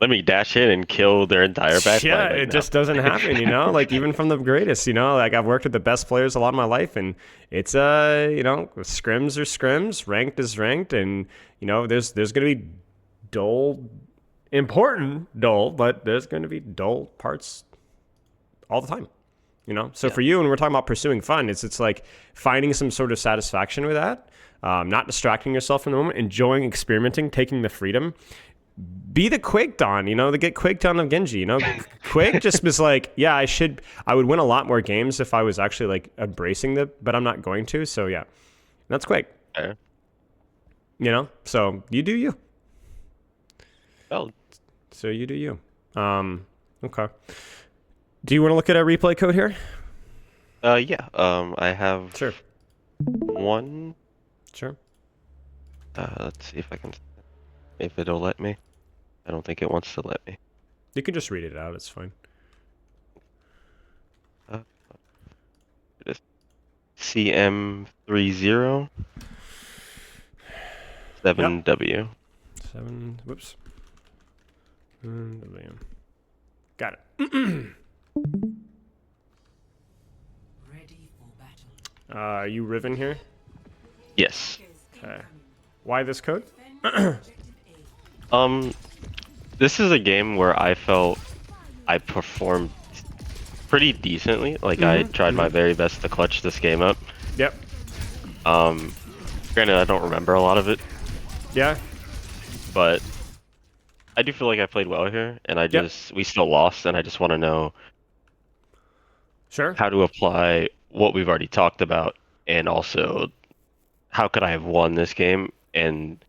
A: let me dash in and kill their entire backline.
B: Yeah,
A: right
B: it
A: now.
B: just doesn't happen, you know? Like, even from the greatest, you know? Like, I've worked with the best players a lot of my life, and it's, you know, scrims are scrims, ranked is ranked, and, you know, there's going to be important dull, but there's going to be dull parts all the time, you know? So for you, when we're talking about pursuing fun, it's like finding some sort of satisfaction with that, not distracting yourself from the moment, enjoying experimenting, taking the freedom. Be the Quake Don, you know, the get Quake Don of Genji, you know. Quake just was like, yeah, I would win a lot more games if I was actually like embracing but I'm not going to. So yeah, that's Quake.
A: Yeah.
B: You know, so you do you.
A: Well,
B: so you do you. Okay. Do you want to look at a replay code here?
A: Yeah. I have
B: Sure.
A: one.
B: Sure.
A: Let's see if it'll let me. I don't think it wants to let me.
B: You can just read it out. It's fine.
A: It is CM30 7W.
B: 7. Whoops. W. Got it.
C: Ready for battle.
B: Are you Riven here?
A: Yes.
B: Okay. Why this code?
A: This is a game where I felt I performed pretty decently. Like I tried my very best to clutch this game up.
B: Yep.
A: Granted, I don't remember a lot of it,
B: Yeah.
A: but I do feel like I played well here, and
B: Yep.
A: we still lost, and I just want to know
B: Sure.
A: how to apply what we've already talked about, and also how could I have won this game, and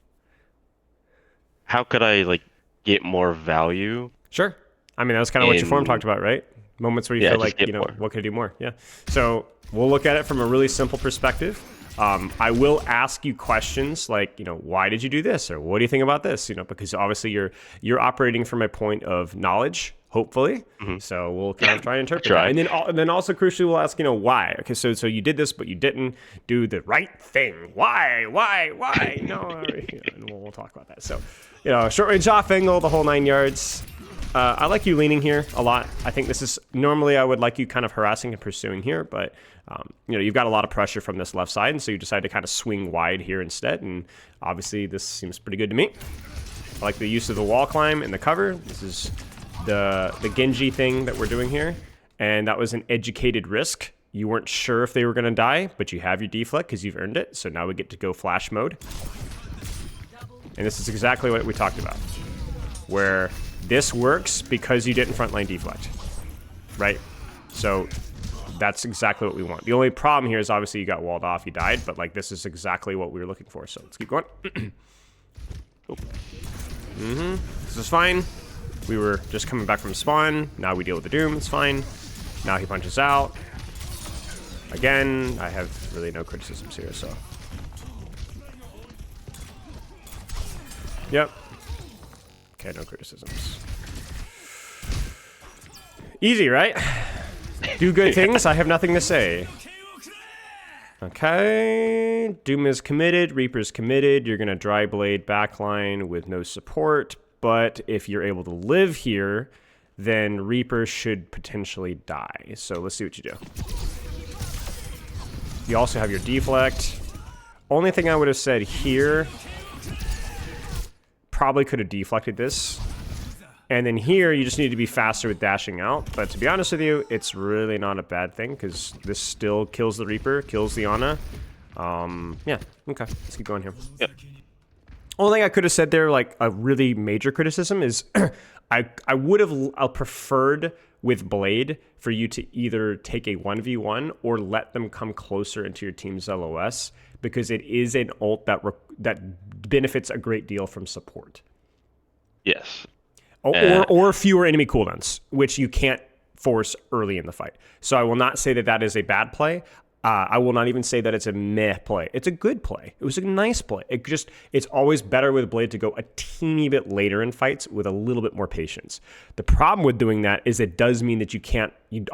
A: how could I like get more value?
B: Sure. I mean, that was kind of what your forum
A: In-
B: talked about, right? Moments where you
A: Yeah,
B: feel
A: just
B: like,
A: get
B: you know,
A: more.
B: what could I do more? Yeah. So we'll look at it from a really simple perspective. I will ask you questions like, you know, why did you do this? Or what do you think about this? You know, because obviously you're operating from a point of knowledge, hopefully. So we'll kind of try and interpret
A: Try.
B: that. And then also crucially, we'll ask, you know, why? Okay, so you did this, but you didn't do the right thing. Why? No, you know, and we'll talk about that. So, you know, short range off angle, the whole 9 yards. I like you leaning here a lot. I think this is normally I would like you kind of harassing and pursuing here, but you know, you've got a lot of pressure from this left side, and so you decide to kind of swing wide here instead. And obviously, this seems pretty good to me. I like the use of the wall climb and the cover. This is the Genji thing that we're doing here, and that was an educated risk. You weren't sure if they were going to die, but you have your deflect because you've earned it. So now we get to go flash mode. And this is exactly what we talked about. Where this works because you didn't frontline deflect. Right? So that's exactly what we want. The only problem here is obviously you got walled off, you died, but like this is exactly what we were looking for. So let's keep going. This is fine. We were just coming back from spawn. Now we deal with the Doom. It's fine. Now he punches out. Again, I have really no criticisms here, so. Yep. Okay, no criticisms. Easy, right? Do good things. I have nothing to say. Okay. Doom is committed. Reaper's committed. You're going to dry blade backline with no support. But if you're able to live here, then Reaper should potentially die. So let's see what you do. You also have your deflect. Only thing I would have said here, probably could have deflected this. And then here, you just need to be faster with dashing out. But to be honest with you, it's really not a bad thing, because this still kills the Reaper, kills the Ana. Yeah, okay, let's keep going here.
A: Yep.
B: Only thing I could have said there, like a really major criticism, is I would have preferred with Blade for you to either take a 1v1 or let them come closer into your team's LOS, because it is an ult that benefits a great deal from support.
A: Yes.
B: Or fewer enemy cooldowns, which you can't force early in the fight. So I will not say that that is a bad play. I will not even say that it's a meh play. It's a good play. It was a nice play. It's always better with Blade to go a teeny bit later in fights with a little bit more patience. The problem with doing that is it does mean that you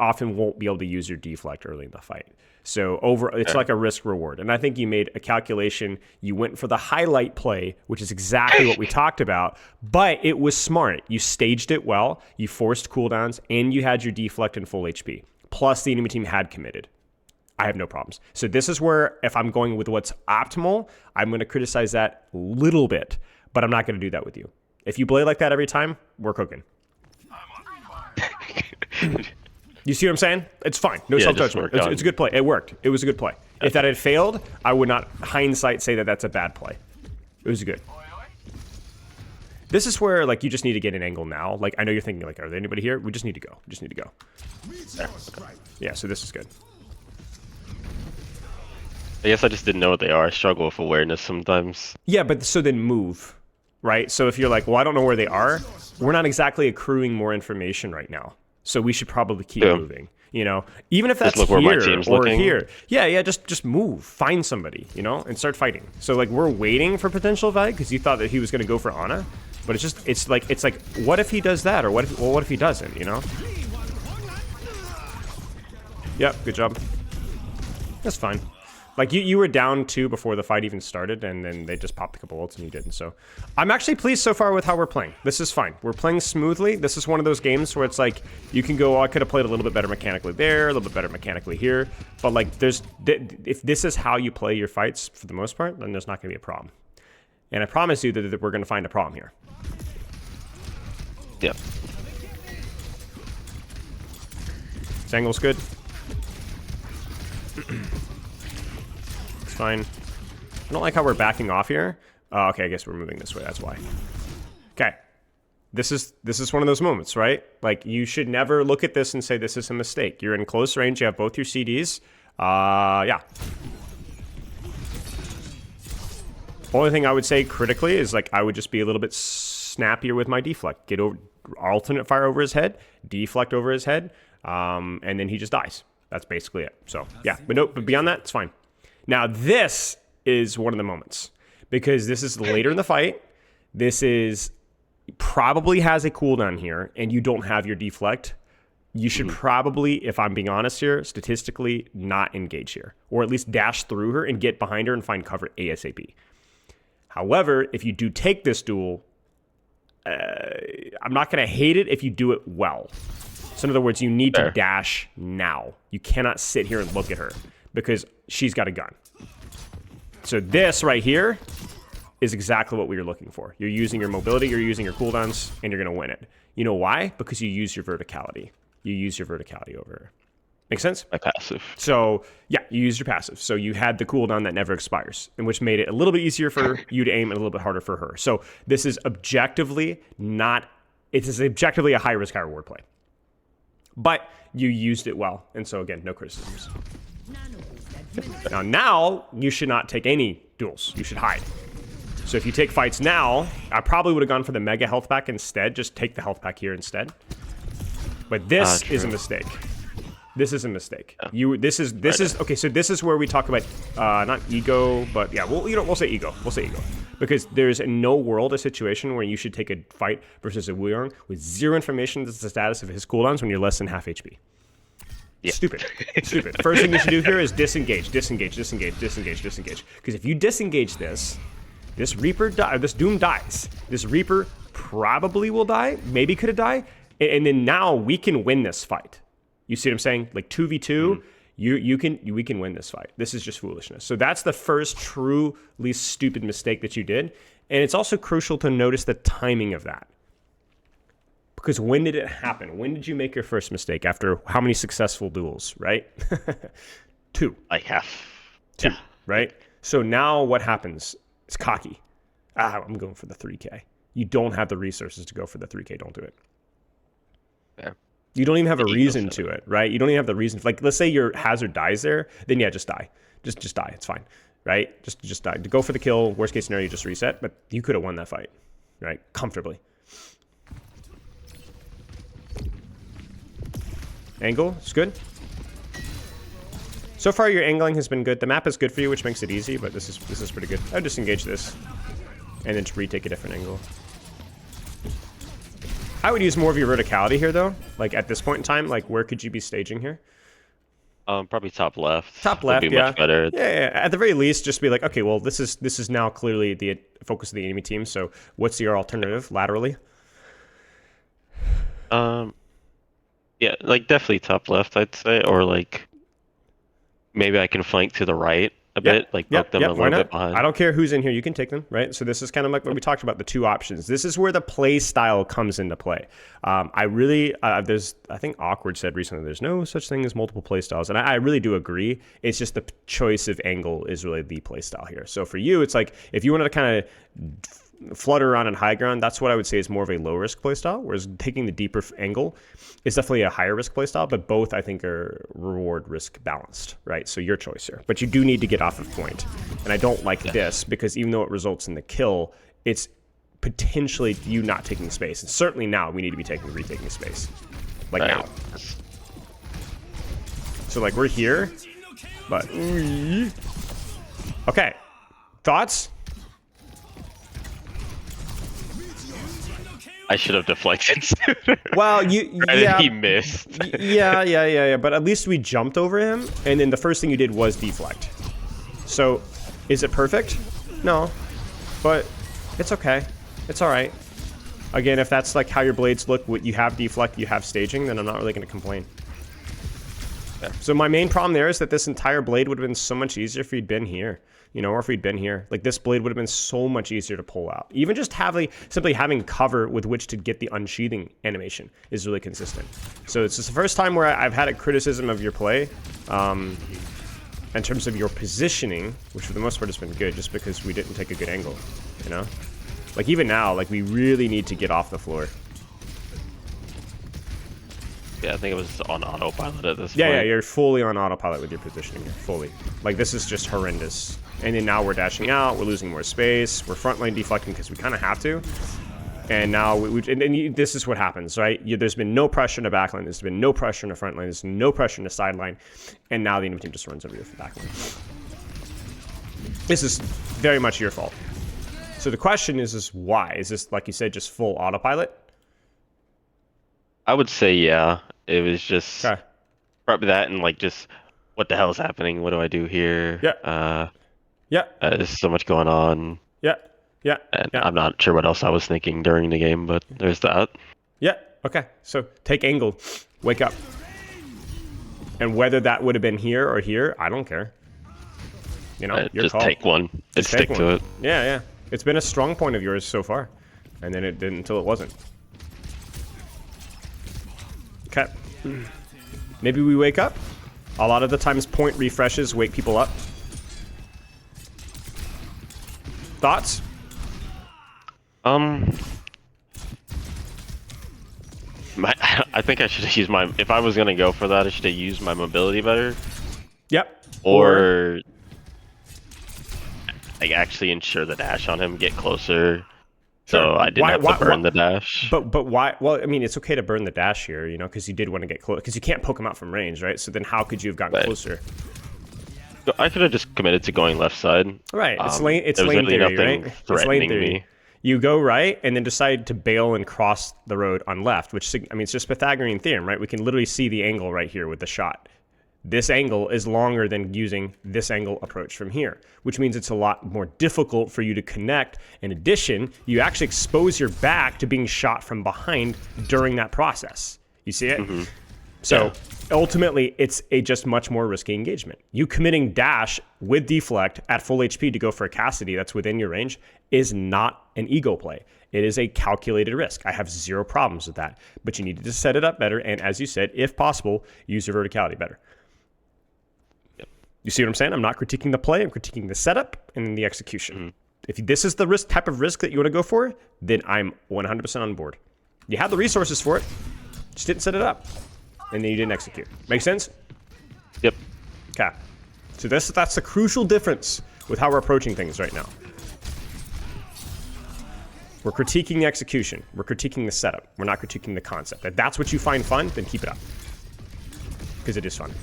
B: often won't be able to use your deflect early in the fight. So it's like a risk reward. And I think you made a calculation. You went for the highlight play, which is exactly what we talked about, but it was smart. You staged it well, you forced cooldowns, and you had your deflect and full HP. Plus the enemy team had committed. I have no problems. So this is where, if I'm going with what's optimal, I'm going to criticize that a little bit, but I'm not going to do that with you. If you play like that every time, we're cooking. You see what I'm saying? It's fine. No self-judgment. It's a good play. It worked. It was a good play. If that had failed, I would not hindsight say that that's a bad play. It was good. This is where, like, you just need to get an angle now. Like, I know you're thinking, like, are there anybody here? We just need to go. We just need to go. Yeah, so this is good.
A: I guess I just didn't know what they are. I struggle with awareness sometimes.
B: Yeah, but so then move, right? So if you're like, well, I don't know where they are, we're not exactly accruing more information right now. So we should probably keep moving, you know? Even if that's
A: look where my team's
B: or
A: looking.
B: here. Yeah, just move. Find somebody, you know, and start fighting. So, like, we're waiting for potential value because you thought that he was going to go for Ana. But it's like, what if he does that? Or what if he doesn't, you know? Yep, good job. That's fine. Like, you were down 2 before the fight even started, and then they just popped a couple ults and you didn't. So I'm actually pleased so far with how we're playing. This is fine. We're playing smoothly. This is one of those games where it's like, you can go, oh, I could have played a little bit better mechanically there, a little bit better mechanically here. But, like, if this is how you play your fights for the most part, then there's not going to be a problem. And I promise you that we're going to find a problem here.
A: Yep.
B: This angle's good. Fine. I don't like how we're backing off here. Okay, I guess we're moving this way. That's why. Okay. This is one of those moments, right? Like, you should never look at this and say this is a mistake. You're in close range. You have both your CDs. Yeah. Only thing I would say critically is, like, I would just be a little bit snappier with my deflect. Get over alternate fire over his head, deflect over his head, and then he just dies. That's basically it. So yeah, but beyond that, it's fine. Now, this is one of the moments, because this is later in the fight. This is probably has a cooldown here, and you don't have your deflect. You should probably, if I'm being honest here, statistically not engage here, or at least dash through her and get behind her and find cover ASAP. However, if you do take this duel, I'm not going to hate it if you do it well. So in other words, you need to dash now. You cannot sit here and look at her, because she's got a gun. So this right here is exactly what we were looking for. You're using your mobility, you're using your cooldowns, and you're going to win it. You know why? Because you use your verticality. You use your verticality over her. Make sense?
A: My passive.
B: So yeah, you used your passive. So you had the cooldown that never expires, and which made it a little bit easier for you to aim and a little bit harder for her. So this is objectively not. It is objectively a high risk, high reward play. But you used it well, and so again, no criticisms. Now you should not take any duels. You should hide. So if you take fights now, I probably would have gone for the mega health pack instead. Just take the health pack here instead. But this is a mistake. This is a mistake. Yeah. This is okay. So this is where we talk about not ego, but yeah, we'll say ego. We'll say ego because there's in no world a situation where you should take a fight versus a Wuyong with zero information as the status of his cooldowns when you're less than half HP. Yeah. Stupid. Stupid. First thing you should do here is disengage, disengage, disengage, disengage, disengage. Because if you disengage this Reaper, this Doom dies. This Reaper probably will die. Maybe could have died. And then now we can win this fight. You see what I'm saying? Like 2v2, we can win this fight. This is just foolishness. So that's the first truly stupid mistake that you did. And it's also crucial to notice the timing of that. Because when did it happen? When did you make your first mistake after how many successful duels, right? 2.
A: Like half.
B: 2, yeah. Right? So now what happens? It's cocky. I'm going for the 3K. You don't have the resources to go for the 3K. Don't do it.
A: Yeah.
B: You don't even have a reason to it, right? You don't even have the reason. Like, let's say your hazard dies there, then yeah, just die. Just die. It's fine, right? Just die. To go for the kill. Worst case scenario, you just reset. But you could have won that fight, right? Comfortably. Angle, it's good. So far, your angling has been good. The map is good for you, which makes it easy. But this is pretty good. I would disengage this, and then just retake a different angle. I would use more of your verticality here, though. Like, at this point in time, like, where could you be staging here?
A: Probably top left.
B: Top left,
A: would be
B: yeah.
A: Much better.
B: Yeah. At the very least, just be like, okay, well, this is now clearly the focus of the enemy team. So, what's your alternative laterally?
A: Yeah, like definitely top left, I'd say, or like maybe I can flank to the right a bit, like poke them a little bit behind.
B: I don't care who's in here, you can take them, right? So this is kind of like what we talked about, the 2 options. This is where the play style comes into play. I think Awkward said recently, there's no such thing as multiple play styles, and I really do agree. It's just the choice of angle is really the play style here. So for you, it's like if you wanted to kind of flutter around on high ground, that's what I would say is more of a low risk playstyle, whereas taking the deeper angle is definitely a higher risk playstyle, but both I think are reward risk balanced, right? So your choice here. But you do need to get off of point. And I don't like this because even though it results in the kill, it's potentially you not taking space. And certainly now we need to be retaking space. Like now. So like we're here, but okay. Thoughts?
A: I should have deflected.
B: Well, yeah.
A: He missed.
B: Yeah. But at least we jumped over him, and then the first thing you did was deflect. So, is it perfect? No, but it's okay. It's all right. Again, if that's like how your blades look, you have deflect, you have staging, then I'm not really going to complain. Yeah. So my main problem there is that this entire blade would have been so much easier if you'd been here. You know, or if we'd been here, like this blade would have been so much easier to pull out. Even just simply having cover with which to get the unsheathing animation is really consistent. So it's just the first time where I've had a criticism of your play in terms of your positioning, which for the most part has been good just because we didn't take a good angle, you know? Like even now, like we really need to get off the floor.
A: Yeah, I think it was on autopilot at this point.
B: Yeah, you're fully on autopilot with your positioning here, fully. Like this is just horrendous. And then now we're dashing out, we're losing more space, we're frontline deflecting because we kind of have to. And now, this is what happens, right? There's been no pressure in the backline, there's been no pressure in the front line, there's no pressure in the sideline, and now the enemy team just runs over your backline. This is very much your fault. So the question is why? Is this, like you said, just full autopilot?
A: I would say, yeah. It was just probably that and like just, what the hell is happening? What do I do here? There's so much going on. And I'm not sure what else I was thinking during the game, but there's that.
B: Okay. So take angle, wake up. And whether that would have been here or here, I don't care. You know, your
A: just
B: call.
A: take one and stick to it.
B: Yeah. It's been a strong point of yours so far. And then it didn't until it wasn't. Okay. Maybe we wake up? A lot of the times point refreshes wake people up. Thoughts?
A: I think I should have used my. If I was gonna go for that, I should have used my mobility better,
B: Yep.
A: or like actually ensure the dash on him, get closer, so I didn't have to burn the dash.
B: But why? Well, I mean, it's okay to burn the dash here, you know, because you did want to get close. Because you can't poke him out from range, right? So then how could you have gotten closer?
A: I could have just committed to going left side.
B: Right. It's lane. It's
A: there was
B: lane
A: really
B: theory,
A: nothing
B: right? It's
A: threatening
B: lane theory.
A: me.
B: You go right and then decide to bail and cross the road on left, which, I mean, it's just Pythagorean theorem, right? We can literally see the angle right here with the shot. This angle is longer than using this angle approach from here, which means it's a lot more difficult for you to connect. In addition, you actually expose your back to being shot from behind during that process. You see it?
A: Mm-hmm.
B: So ultimately, it's a just much more risky engagement. You committing dash with deflect at full HP to go for a Cassidy that's within your range is not an ego play. It is a calculated risk. I have zero problems with that, but you need to set it up better. And as you said, if possible, use your verticality better.
A: Yep.
B: You see what I'm saying? I'm not critiquing the play. I'm critiquing the setup and the execution.
A: Mm-hmm.
B: If this is the type of risk that you want to go for, then I'm 100% on board. You have the resources for it, just didn't set it up. And then you didn't execute. Make sense?
A: Yep.
B: Okay. So that's the crucial difference with how we're approaching things right now. We're critiquing the execution. We're critiquing the setup. We're not critiquing the concept. If that's what you find fun, then keep it up. Because it is fun.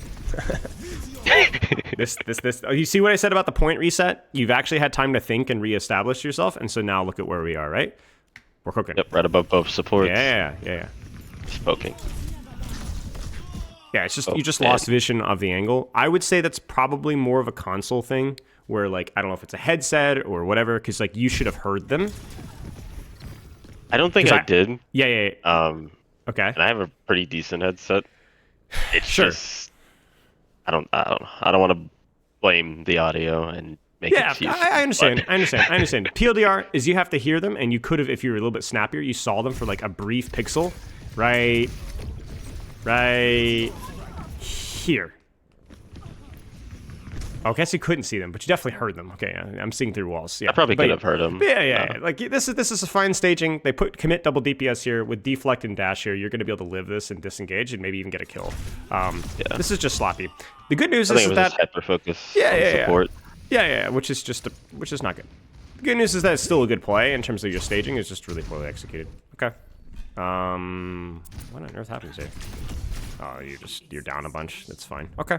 B: Oh, you see what I said about the point reset? You've actually had time to think and reestablish yourself, and so now look at where we are, right? We're cooking.
A: Yep, right above both supports.
B: Yeah.
A: Spoking.
B: Yeah, it's just you just lost vision of the angle. I would say that's probably more of a console thing, where like I don't know if it's a headset or whatever, because like you should have heard them.
A: I don't think I did.
B: Yeah. Okay.
A: And I have a pretty decent headset. It's
B: Sure.
A: just I don't want to blame the audio and make excuses.
B: I understand. I understand. PLDR is you have to hear them, and you could have, if you were a little bit snappier, you saw them for like a brief pixel, right here. Oh, I guess you couldn't see them, but you definitely heard them. Okay, I'm seeing through walls. Yeah,
A: I probably could have heard them.
B: Yeah. Like this is a fine staging. They put commit double DPS here with deflect and dash here. You're going to be able to live this and disengage and maybe even get a kill. This is just sloppy. The good news is that
A: hyper focus.
B: Support. Yeah, which is not good. The good news is that it's still a good play in terms of your staging. It's just really poorly executed. Okay. What on earth happens here? Oh, you're down a bunch. That's fine. Okay.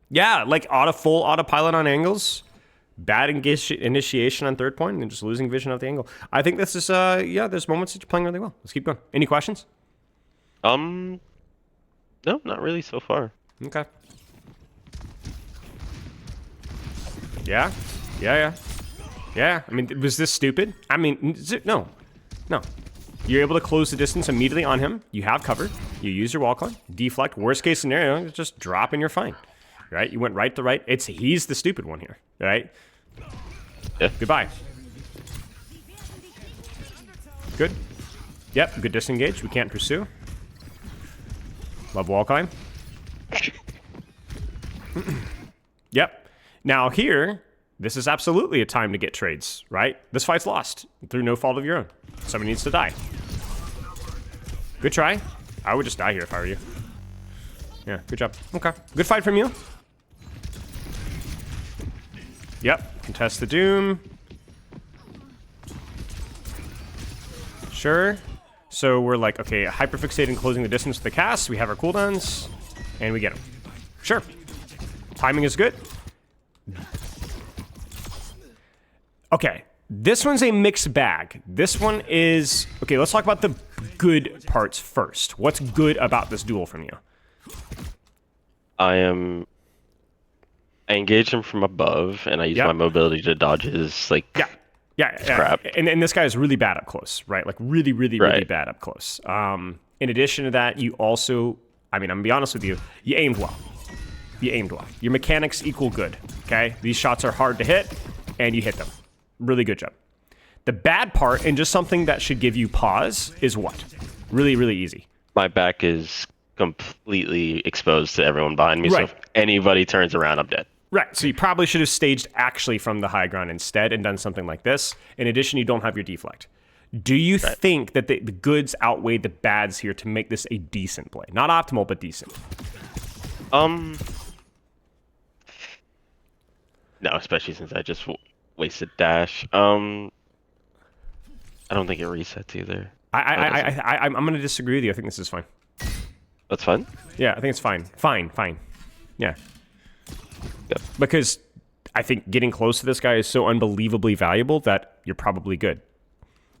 B: Yeah, like full autopilot on angles, bad initiation on third point, and just losing vision of the angle. I think this is there's moments that you're playing really well. Let's keep going. Any questions?
A: No, not really so far.
B: Okay. Yeah. I mean, was this stupid? I mean, no. You're able to close the distance immediately on him. You have cover. You use your wall climb. Deflect. Worst case scenario, just drop and you're fine. Right? You went right to right. He's the stupid one here. Right?
A: Yeah.
B: Goodbye. Good. Yep. Good disengage. We can't pursue. Love wall climb. Yep. Now here, this is absolutely a time to get trades, right? This fight's lost through no fault of your own. Somebody needs to die. Good try. I would just die here if I were you. Yeah, good job. Okay. Good fight from you. Yep. Contest the Doom. Sure. So we're like, okay, hyperfixating closing the distance to the cast. We have our cooldowns. And we get them. Sure. Timing is good. Okay. This one's a mixed bag. This one is... Okay, let's talk about the good parts first. What's good about this duel from you?
A: I engage him from above, and I use my mobility to dodge his, like...
B: Yeah.
A: Crap.
B: And this guy is really bad up close, right? Like, really bad up close. In addition to that, you also... I mean, I'm going to be honest with you. You aimed well. Your mechanics equal good, okay? These shots are hard to hit, and you hit them. Really good job. The bad part, and just something that should give you pause, is what? Really easy.
A: My back is completely exposed to everyone behind me.
B: Right.
A: So if anybody turns around, I'm dead.
B: Right. So you probably should have staged actually from the high ground instead and done something like this. In addition, you don't have your deflect. Do you think that the goods outweigh the bads here to make this a decent play? Not optimal, but decent.
A: No, especially since I just wasted dash. I don't think it resets either.
B: I'm going to disagree with you. I think this is fine.
A: That's fine.
B: Yeah, I think it's fine. Fine. Yeah.
A: Yep.
B: Because I think getting close to this guy is so unbelievably valuable that you're probably good.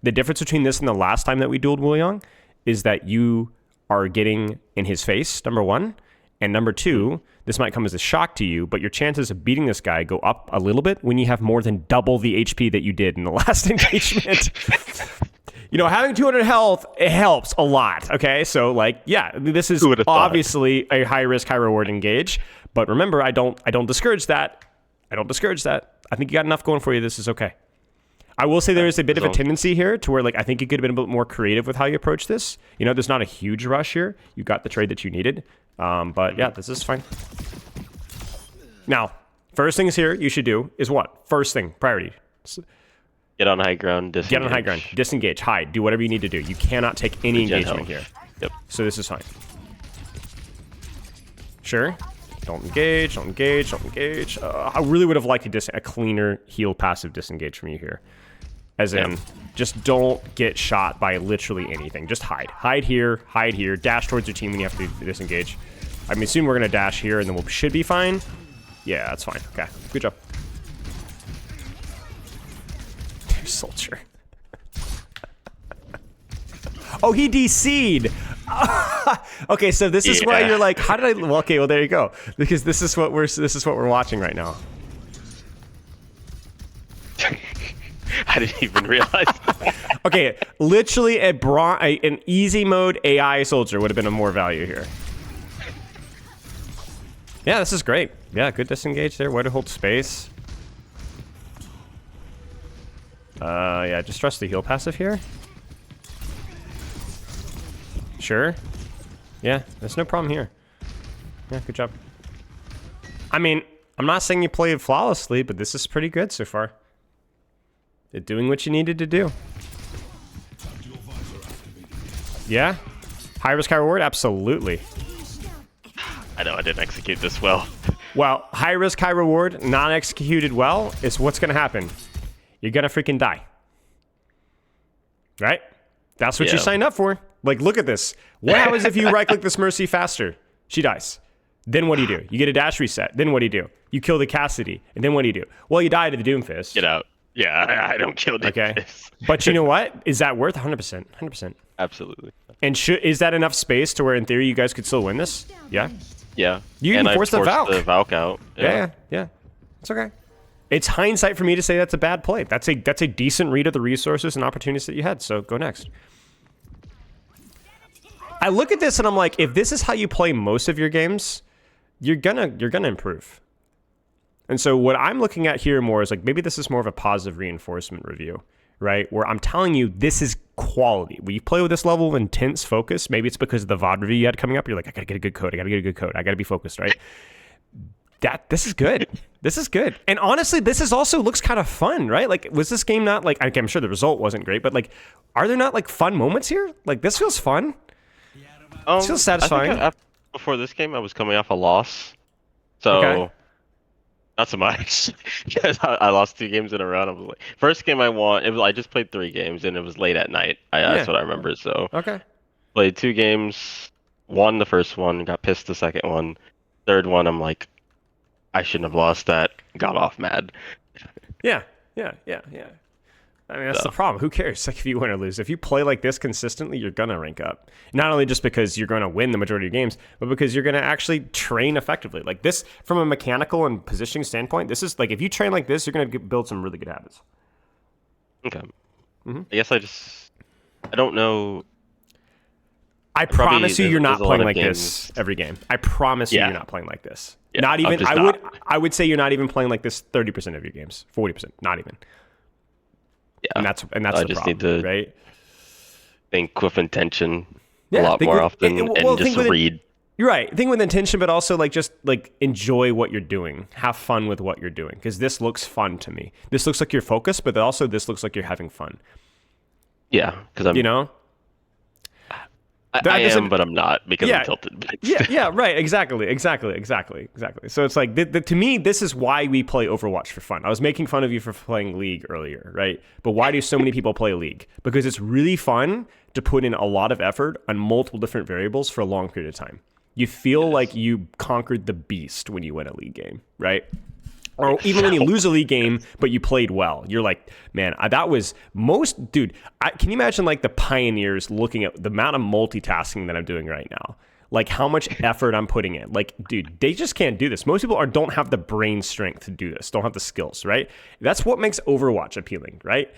B: The difference between this and the last time that we dueled Wu Yang is that you are getting in his face, number one. And number two, this might come as a shock to you, but your chances of beating this guy go up a little bit when you have more than double the HP that you did in the last engagement. You know, having 200 health, it helps a lot, okay? So, like, yeah, this is obviously a high-risk, high-reward engage. But remember, I don't discourage that. I think you got enough going for you. This is okay. I will say there is a bit of a tendency here to where, like, I think you could have been a bit more creative with how you approach this. You know, there's not a huge rush here. You got the trade that you needed. But, yeah, this is fine. Now, first things here you should do is what? First thing, priority.
A: Get on high ground, disengage.
B: Get on high ground, disengage, hide, do whatever you need to do. You cannot take any engagement here.
A: Yep.
B: So this is fine. Sure. Don't engage. I really would have liked a cleaner heal passive disengage from you here. As in, just don't get shot by literally anything. Just hide. Hide here, dash towards your team when you have to disengage. I mean, assume we're going to dash here and then we should be fine. Yeah, that's fine. Okay, good job. Soldier. Oh, he DC'd. Okay, so this is why you're like, how did I? Well, okay, well there you go. Because this is what we're watching right now.
A: I didn't even realize that.
B: Okay, literally an easy mode AI soldier would have been of more value here. Yeah, this is great. Yeah, good disengage there. Way to hold space. Yeah, just trust the heal passive here. Sure. Yeah, there's no problem here. Yeah, good job. I mean, I'm not saying you played flawlessly, but this is pretty good so far. You're doing what you needed to do. Yeah? High risk, high reward? Absolutely.
A: I know I didn't execute this well.
B: Well, high risk, high reward, not executed well, is what's going to happen. You're going to freaking die. Right? That's what you signed up for. Like, look at this. What happens if you right-click this Mercy faster? She dies. Then what do? You get a dash reset. Then what do? You kill the Cassidy. And then what do? Well, you die to the Doomfist.
A: Get out. Yeah, I don't kill Doomfist.
B: Okay. But you know what? Is that worth 100%? 100%.
A: Absolutely.
B: And is that enough space to where, in theory, you guys could still win this? Yeah?
A: Yeah.
B: You can force the Valk
A: out.
B: Yeah. It's okay. It's hindsight for me to say that's a bad play. That's a decent read of the resources and opportunities that you had. So go next. I look at this and I'm like, if this is how you play most of your games, you're gonna improve. And so what I'm looking at here more is like, maybe this is more of a positive reinforcement review, right? Where I'm telling you this is quality. When you play with this level of intense focus, maybe it's because of the VOD review you had coming up. You're like, I gotta get a good code. I gotta be focused, right? This is good. This is good. And honestly, this is also looks kind of fun, right? Like, was this game not like, okay, I'm sure the result wasn't great, but like, are there not like fun moments here? Like, this feels fun. It feels satisfying.
A: Before this game, I was coming off a loss. So, not so much. Because I lost 2 games in a row. And I was like, first game I won, I just played 3 games and it was late at night. That's what I remember. So, played 2 games, won the first one, got pissed the second one. Third one, I'm like, I shouldn't have lost that. Got off mad.
B: Yeah. I mean, that's the problem. Who cares? Like, if you win or lose. If you play like this consistently, you're going to rank up. Not only just because you're going to win the majority of games, but because you're going to actually train effectively. Like this, from a mechanical and positioning standpoint, this is like, if you train like this, you're going to build some really good habits.
A: Okay. I guess I don't know.
B: I promise you're not playing like this every game. I promise you're not playing like this. Yeah, not even, I would say you're not even playing like this 30% of your games, 40%, not even. Yeah, and that's
A: I
B: the
A: just
B: problem,
A: need to
B: right?
A: think with intention a lot more often and just read
B: You're right. Think with intention, but also like just like enjoy what you're doing. Have fun with what you're doing because this looks fun to me. This looks like you're focused, but also this looks like you're having fun.
A: Yeah, because I'm.
B: You know.
A: I am, but I'm not because I'm tilted.
B: Yeah, right. Exactly. So it's like, to me, this is why we play Overwatch for fun. I was making fun of you for playing League earlier, right? But why do so many people play League? Because it's really fun to put in a lot of effort on multiple different variables for a long period of time. You feel like you conquered the beast when you win a League game, right? Or even when you lose a League game, but you played well. You're like, man, that was most... Dude, can you imagine like the pioneers looking at the amount of multitasking that I'm doing right now? Like how much effort I'm putting in. Like, dude, they just can't do this. Most people don't have the brain strength to do this. Don't have the skills, right? That's what makes Overwatch appealing, right?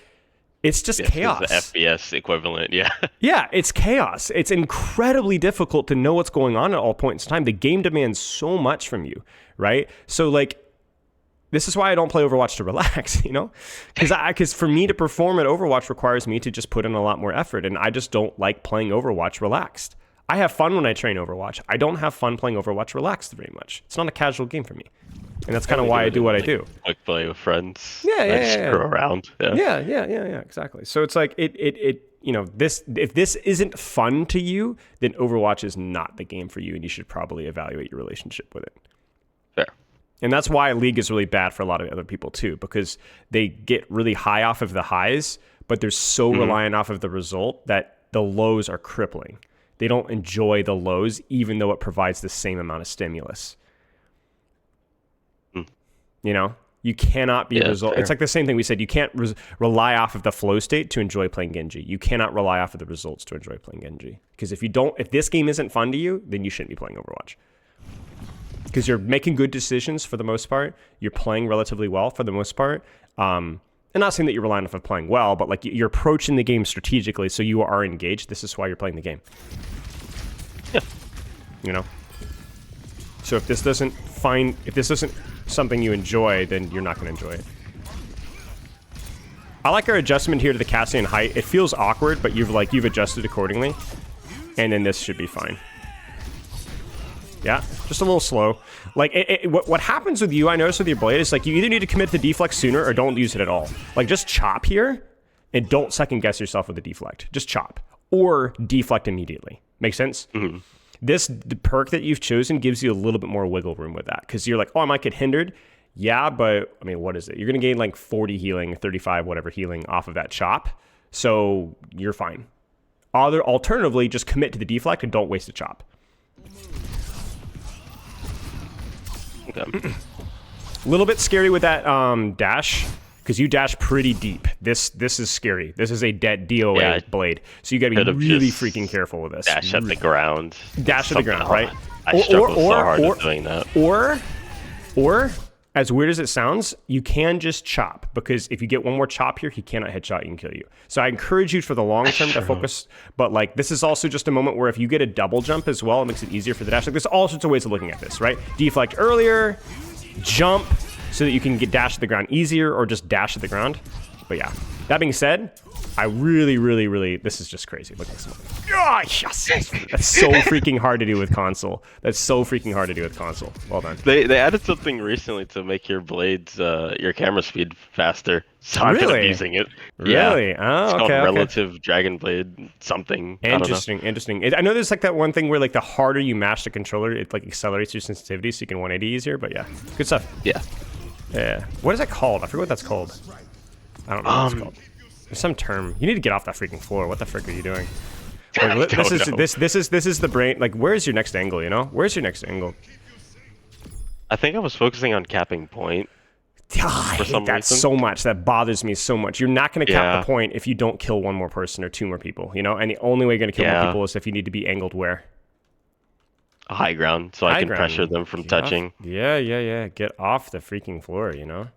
B: It's just chaos.
A: It's the FPS equivalent, yeah.
B: Yeah, it's chaos. It's incredibly difficult to know what's going on at all points in time. The game demands so much from you, right? So like, this is why I don't play Overwatch to relax, you know? Because for me to perform at Overwatch requires me to just put in a lot more effort, and I just don't like playing Overwatch relaxed. I have fun when I train Overwatch. I don't have fun playing Overwatch relaxed very much. It's not a casual game for me. And that's kind of why I do what I do.
A: Like play with friends.
B: Yeah.
A: Screw around.
B: Yeah, exactly. So it's like, you know, if this isn't fun to you, then Overwatch is not the game for you, and you should probably evaluate your relationship with it.
A: Fair.
B: And that's why League is really bad for a lot of other people too, because they get really high off of the highs, but they're so reliant off of the result that the lows are crippling. They don't enjoy the lows, even though it provides the same amount of stimulus. You know, you cannot be a result. Fair. It's like the same thing we said. You can't rely off of the flow state to enjoy playing Genji. You cannot rely off of the results to enjoy playing Genji. Because if this game isn't fun to you, then you shouldn't be playing Overwatch. Because you're making good decisions for the most part. You're playing relatively well for the most part. And not saying that you're relying off of playing well, but like you're approaching the game strategically, so you are engaged. This is why you're playing the game.
A: Yeah.
B: You know. So if this isn't something you enjoy, then you're not going to enjoy it. I like our adjustment here to the casting and height. It feels awkward, but you've adjusted accordingly, and then this should be fine. Yeah, just a little slow. Like, what happens with you, I noticed with your blade, is like you either need to commit to deflect sooner or don't use it at all. Like, just chop here, and don't second guess yourself with the deflect. Just chop. Or deflect immediately. Make sense? Mm-hmm. The perk that you've chosen gives you a little bit more wiggle room with that. Because you're like, oh, I might get hindered. Yeah, but, I mean, what is it? You're going to gain like 40 healing, 35, whatever healing off of that chop. So, you're fine. Alternatively, just commit to the deflect and don't waste a chop. A little bit scary with that dash, because you dash pretty deep. This is scary. This is a dead DOA blade, so you gotta be really freaking careful with this.
A: Dash at the ground.
B: Dash at the ground, right?
A: I struggle so hard with doing that.
B: Or, as weird as it sounds, you can just chop, because if you get one more chop here, he cannot headshot you and kill you. So I encourage you for the long term to focus, but like this is also just a moment where if you get a double jump as well, it makes it easier for the dash. Like there's all sorts of ways of looking at this, right? Deflect earlier, jump so that you can get dash to the ground easier, or just dash to the ground. But yeah, that being said, I really, this is just crazy. Look at this one. Oh, yes! That's so freaking hard to do with console. Well done.
A: They added something recently to make your blades, your camera speed faster. So I've been using it.
B: Really?
A: Yeah. It's called relative dragon blade something.
B: Interesting. I know there's like that one thing where like the harder you mash the controller, it like accelerates your sensitivity so you can 180 easier. But yeah, good stuff.
A: Yeah.
B: Yeah. What is that called? I forget what that's called. I don't know what it's called. There's some term. You need to get off that freaking floor. What the frick are you doing? Like, this is the brain. Like, where's your next angle? You know, where's your next angle?
A: I think I was focusing on capping point.
B: I hate that so much. That bothers me so much. You're not going to cap the point if you don't kill one more person or two more people. You know, and the only way you're going to kill more people is if you need to be angled where?
A: A high ground, so I can pressure them from touching.
B: Yeah. Get off the freaking floor. You know.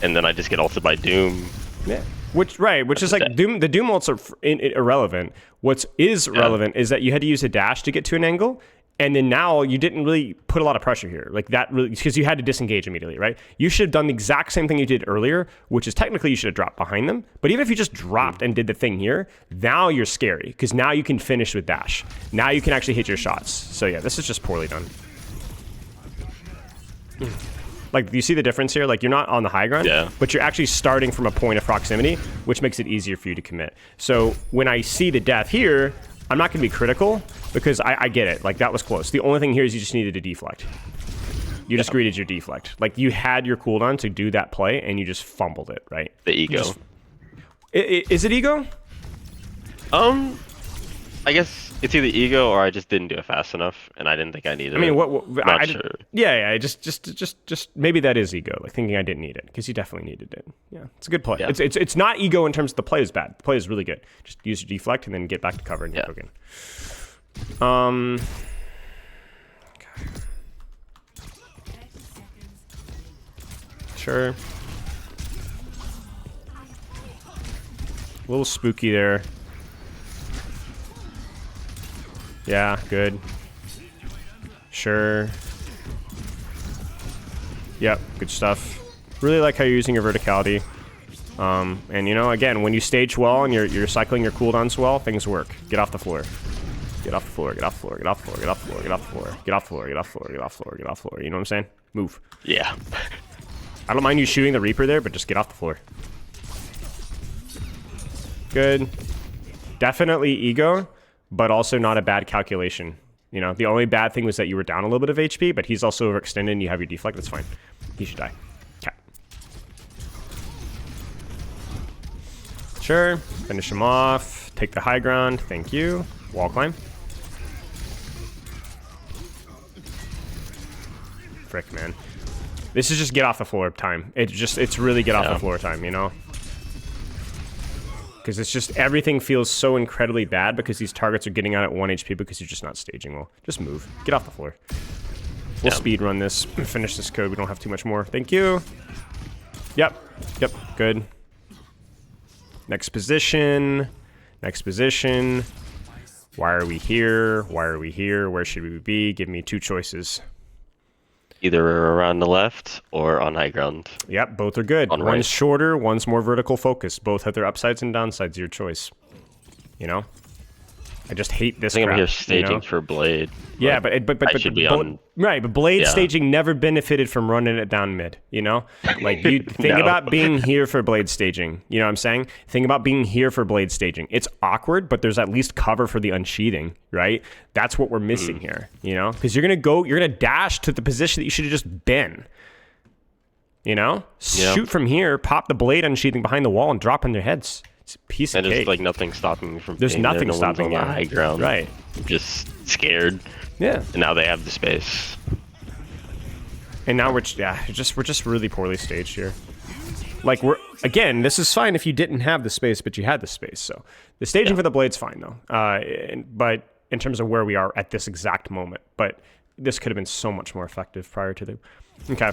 A: And then I just get ulted by Doom.
B: Yeah, which is like Doom. The Doom ults are irrelevant. What is relevant is that you had to use a dash to get to an angle, And then now you didn't really put a lot of pressure here. Like that really, because you had to disengage immediately, right? You should have done the exact same thing you did earlier, which is technically you should have dropped behind them. But even if you just dropped and did the thing here, now you're scary because now you can finish with dash. Now you can actually hit your shots. So yeah, this is just poorly done. Like, you see the difference here? Like, you're not on the high ground, but you're actually starting from a point of proximity, which makes it easier for you to commit. So when I see the death here, I'm not going to be critical because I get it. Like, that was close. The only thing here is you just needed to deflect. You just greeted your deflect. Like, you had your cooldown to do that play, and you just fumbled it, right?
A: The ego.
B: Is it ego?
A: I guess it's either ego or I just didn't do it fast enough, and I didn't think I needed it.
B: I mean,
A: Not sure.
B: Yeah, just maybe that is ego, like thinking I didn't need it, because you definitely needed it. Yeah, it's a good play.
A: Yeah.
B: It's not ego in terms of the play is bad. The play is really good. Just use your deflect and then get back to cover and go again. Okay. Sure. A little spooky there. Yeah, good. Sure. Yep, good stuff. Really like how you're using your verticality. And you know, again, when you stage well and you're cycling your cooldowns well, things work. Get off the floor. Get off the floor, get off the floor, get off the floor, get off the floor, get off the floor, get off the floor, get off the floor, get off the floor, get off the floor. You know what I'm saying? Move.
A: Yeah.
B: I don't mind you shooting the Reaper there, but just get off the floor. Good. Definitely ego, but also not a bad calculation. You know, the only bad thing was that you were down a little bit of HP, but he's also overextended and you have your deflect. That's fine. He should die. Okay. Sure. Finish him off. Take the high ground. Thank you. Wall climb. Frick, man. This is just get off the floor time. It's really get off the floor time, you know? Because it's just, everything feels so incredibly bad because these targets are getting out at 1 HP because you're just not staging well. Just move. Get off the floor. We'll speed run this. Finish this code. We don't have too much more. Thank you. Yep. Yep. Good. Next position. Next position. Why are we here? Why are we here? Where should we be? Give me 2 choices.
A: Either around the left or on high ground.
B: Yep, both are good. One's
A: right.
B: shorter, one's more vertical focused. Both have their upsides and downsides. Your choice. You know? I just hate this
A: I think
B: crap,
A: I'm here staging
B: you know?
A: for Blade.
B: Yeah, but
A: I should be on...
B: Right, but Blade staging never benefited from running it down mid, you know? Like, you think about being here for Blade staging. You know what I'm saying? Think about being here for Blade staging. It's awkward, but there's at least cover for the unsheathing, right? That's what we're missing here, you know? Because you're going to dash to the position that you should have just been. You know?
A: Yeah.
B: Shoot from here, pop the Blade unsheathing behind the wall, and drop on their heads. It's a piece of
A: And
B: cake.
A: there's like nothing stopping me from
B: There's
A: being
B: nothing
A: there. No
B: stopping
A: one's on
B: you.
A: the high ground.
B: Right.
A: I'm just scared.
B: Yeah.
A: And now they have the space.
B: And now we're just really poorly staged here. Like, again, this is fine if you didn't have the space, but you had the space. So the staging for the Blade's fine though. But in terms of where we are at this exact moment, but this could have been so much more effective prior to the. Okay.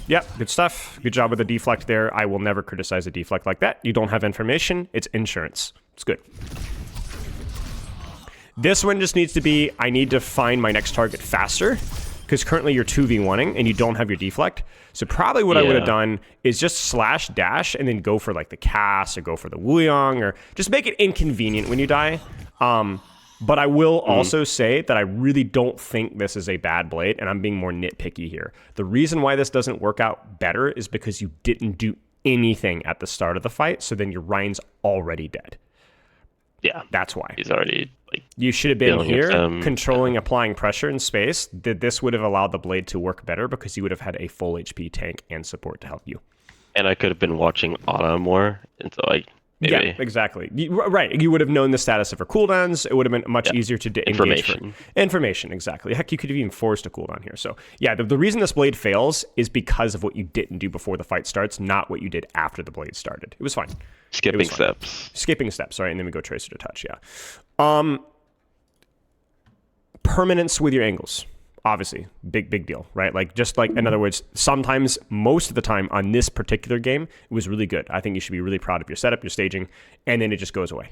B: Yep, good stuff. Good job with the deflect there. I will never criticize a deflect like that. You don't have information. It's insurance. It's good. This one just needs to be, I need to find my next target faster, because currently you're 2v1ing and you don't have your deflect. So probably what I would have done is just slash dash and then go for like the cast or go for the Wuyong or just make it inconvenient when you die. But I will also say that I really don't think this is a bad Blade, and I'm being more nitpicky here. The reason why this doesn't work out better is because you didn't do anything at the start of the fight, so then your Ryan's already dead.
A: Yeah.
B: That's why.
A: He's already, like...
B: You should have been here,
A: him.
B: controlling, applying pressure in space. This would have allowed the Blade to work better because you would have had a full HP tank and support to help you.
A: And I could have been watching Ana more, and so maybe...
B: Yeah, exactly. Right. You would have known the status of her cooldowns. It would have been much easier to engage for information. Exactly. Heck, you could have even forced a cooldown here. So yeah, the reason this Blade fails is because of what you didn't do before the fight starts, not what you did after the Blade started. It was fine.
A: Skipping steps.
B: Skipping steps, right? And then we go Tracer to touch, yeah. Permanence with your angles. Obviously, big deal, right? Like, just like, in other words, sometimes, most of the time on this particular game, it was really good. I think you should be really proud of your setup, your staging, and then it just goes away.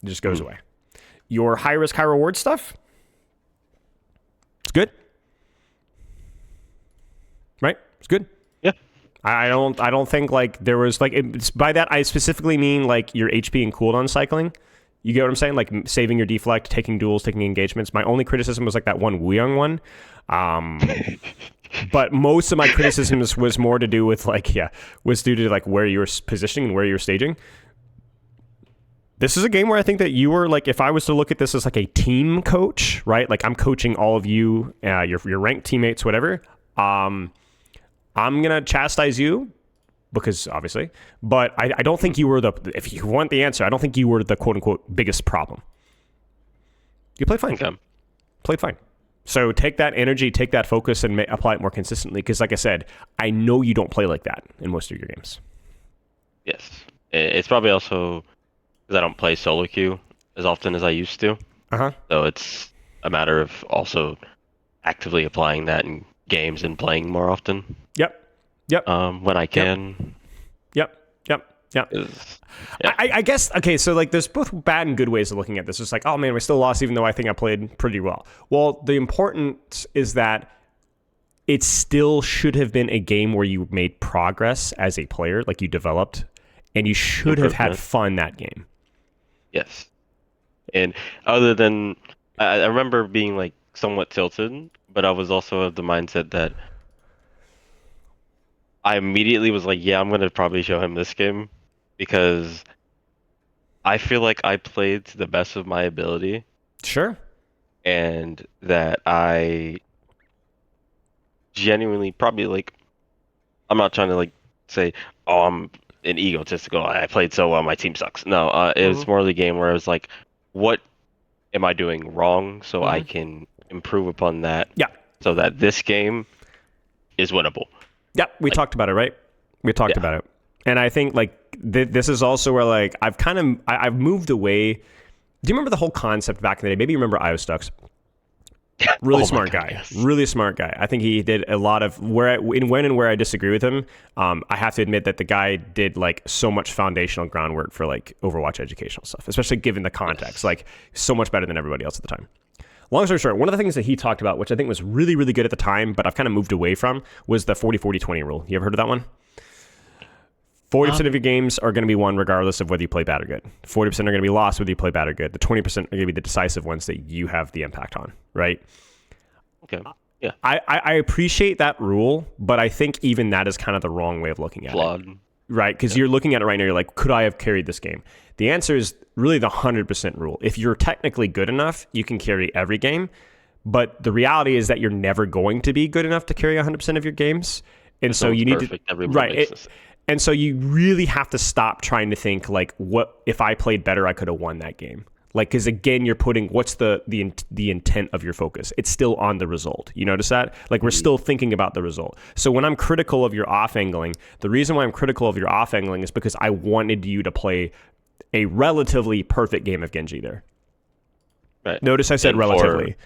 B: It just goes away. Your high risk, high reward stuff, good. Right? It's good.
A: Yeah.
B: I don't think like there was like it's, by that I specifically mean like your HP and cooldown cycling. You get what I'm saying? Like saving your deflect, taking duels, taking engagements. My only criticism was like that one Wuyong one. But most of my criticisms was more to do with like, was due to like where you were positioning and where you were staging. This is a game where I think that you were like, if I was to look at this as like a team coach, right? Like I'm coaching all of you, your ranked teammates, whatever. I'm going to chastise you because obviously, but I don't think you were if you want the answer, I don't think you were the quote unquote biggest problem. You played fine.
A: Okay.
B: Played fine. So take that energy, take that focus, and apply it more consistently. Because, like I said, I know you don't play like that in most of your games.
A: Yes. It's probably also because I don't play solo queue as often as I used to. So it's a matter of also actively applying that in games and playing more often.
B: Yep.
A: When I can.
B: Yep. Yeah. I guess, okay, so like there's both bad and good ways of looking at this. It's like, oh man, we still lost even though I think I played pretty well. Well, the importance is that it still should have been a game where you made progress as a player, like you developed, and you should have had fun that game.
A: Yes. And other than, I remember being like somewhat tilted, but I was also of the mindset that I immediately was like, yeah, I'm going to probably show him this game because I feel like I played to the best of my ability.
B: Sure.
A: And that I genuinely probably like, I'm not trying to like say, oh, I'm an egotistical, I played so well, my team sucks. No, it was more of the game where I was like, what am I doing wrong so I can improve upon that?
B: Yeah.
A: So that this game is winnable.
B: Yeah, we talked about it, right? We talked about it. And I think like this is also where like I've moved away. Do you remember the whole concept back in the day? Maybe you remember IOStux. Really smart guy.
A: Yes.
B: Really smart guy. I think he did a lot of when and where I disagree with him. I have to admit that the guy did like so much foundational groundwork for like Overwatch educational stuff, especially given the context. Like so much better than everybody else at the time. Long story short, one of the things that he talked about, which I think was really, really good at the time, but I've kind of moved away from, was the 40-40-20 rule. You ever heard of that one? 40% of your games are going to be won regardless of whether you play bad or good. 40% are going to be lost whether you play bad or good. The 20% are going to be the decisive ones that you have the impact on, right?
A: Okay. Yeah.
B: I appreciate that rule, but I think even that is kind of the wrong way of looking at
A: Flawed.
B: it. Right? Because you're looking at it right now, you're like, could I have carried this game? The answer is really the 100% rule. If you're technically good enough, you can carry every game. But the reality is that you're never going to be good enough to carry 100% of your games. And so you need to... Right. And so you really have to stop trying to think like, what if I played better, I could have won that game. Like, because again, you're putting what's the intent of your focus? It's still on the result. You notice that? Like, we're still thinking about the result. So when I'm critical of your off angling, the reason why I'm critical of your off angling is because I wanted you to play a relatively perfect game of Genji there.
A: Right.
B: Notice I said relatively.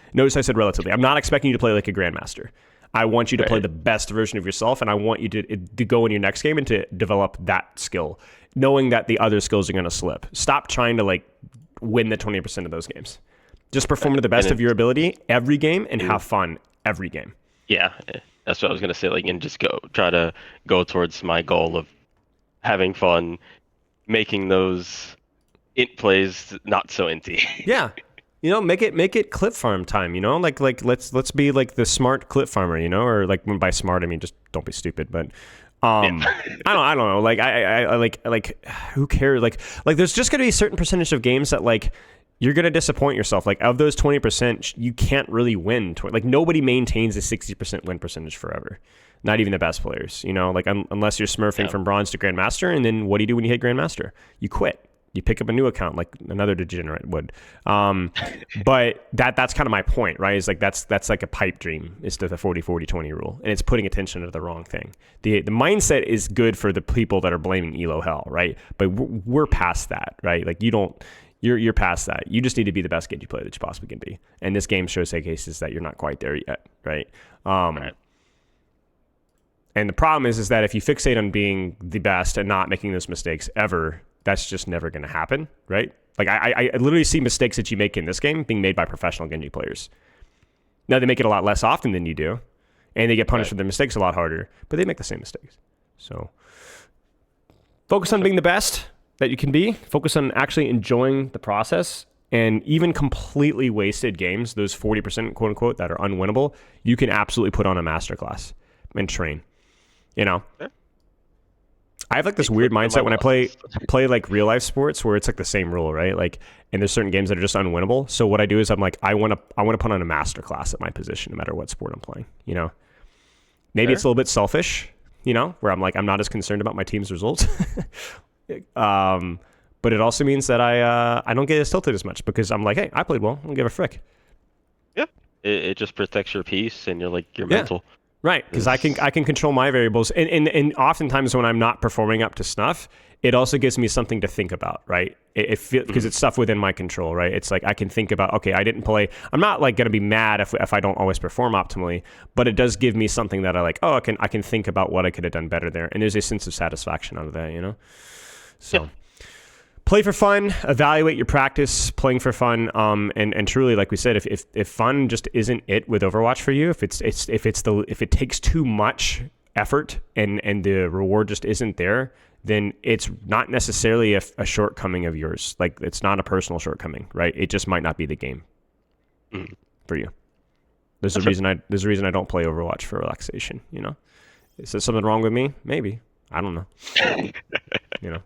B: I'm not expecting you to play like a grandmaster. I want you to play the best version of yourself, and I want you to go in your next game and to develop that skill, knowing that the other skills are going to slip. Stop trying to like win the 20% of those games. Just perform to the best of your ability every game and have fun every game.
A: Yeah, that's what I was gonna say. Like, and just try to go towards my goal of having fun, making those int plays not so inty.
B: Yeah. You know, make it clip farm time, you know? Like let's be like the smart clip farmer, you know? Or like, when by smart I mean just don't be stupid, but I don't know. Like I like who cares? Like there's just gonna be a certain percentage of games that like you're gonna disappoint yourself. Like of those 20%, you can't really win. Like nobody maintains a 60% win percentage forever. Not even the best players, you know. Like unless you're smurfing from bronze to grandmaster, and then what do you do when you hit grandmaster? You quit. You pick up a new account like another degenerate would. But that's kind of my point, right? Is like that's like a pipe dream, is the 40-40-20 rule. And it's putting attention to the wrong thing. The mindset is good for the people that are blaming Elo hell, right? But we're past that, right? Like you're past that. You just need to be the best Genji player that you possibly can be. And this game shows cases that you're not quite there yet, right? Right. And the problem is that if you fixate on being the best and not making those mistakes ever, that's just never going to happen, right? Like I literally see mistakes that you make in this game being made by professional Genji players. Now they make it a lot less often than you do, and they get punished
A: Right.
B: for their mistakes a lot harder, but they make the same mistakes. So focus on being the best that you can be. Focus on actually enjoying the process. And even completely wasted games, those 40% quote unquote that are unwinnable, you can absolutely put on a masterclass and train. You know?
A: Yeah.
B: I have like this
A: Take
B: weird
A: my
B: mindset when I
A: losses.
B: play like real life sports where it's like the same rule, right? Like, and there's certain games that are just unwinnable. So what I do is I'm like, I want to put on a masterclass at my position, no matter what sport I'm playing. You know, maybe
A: Fair.
B: it's a little bit selfish, you know, where I'm like, I'm not as concerned about my team's results. But it also means that I don't get as tilted as much because I'm like, hey, I played well. I don't give a frick.
A: Yeah. It just protects your peace and your
B: Yeah.
A: mental.
B: Right, because I can control my variables, and oftentimes when I'm not performing up to snuff, it also gives me something to think about, right? Because it's stuff within my control, right? It's like I can think about, okay, I didn't play. I'm not like gonna be mad if I don't always perform optimally, but it does give me something that I like. Oh, I can think about what I could have done better there, and there's a sense of satisfaction out of that, you know. So.
A: Yeah.
B: Play for fun, evaluate your practice, playing for fun, and truly, like we said, if fun just isn't it with Overwatch for you, if it takes too much effort and the reward just isn't there, then it's not necessarily a shortcoming of yours. Like it's not a personal shortcoming, right? It just might not be the game for you. There's a reason I don't play Overwatch for relaxation. You know, is there something wrong with me? Maybe, I don't know. You know.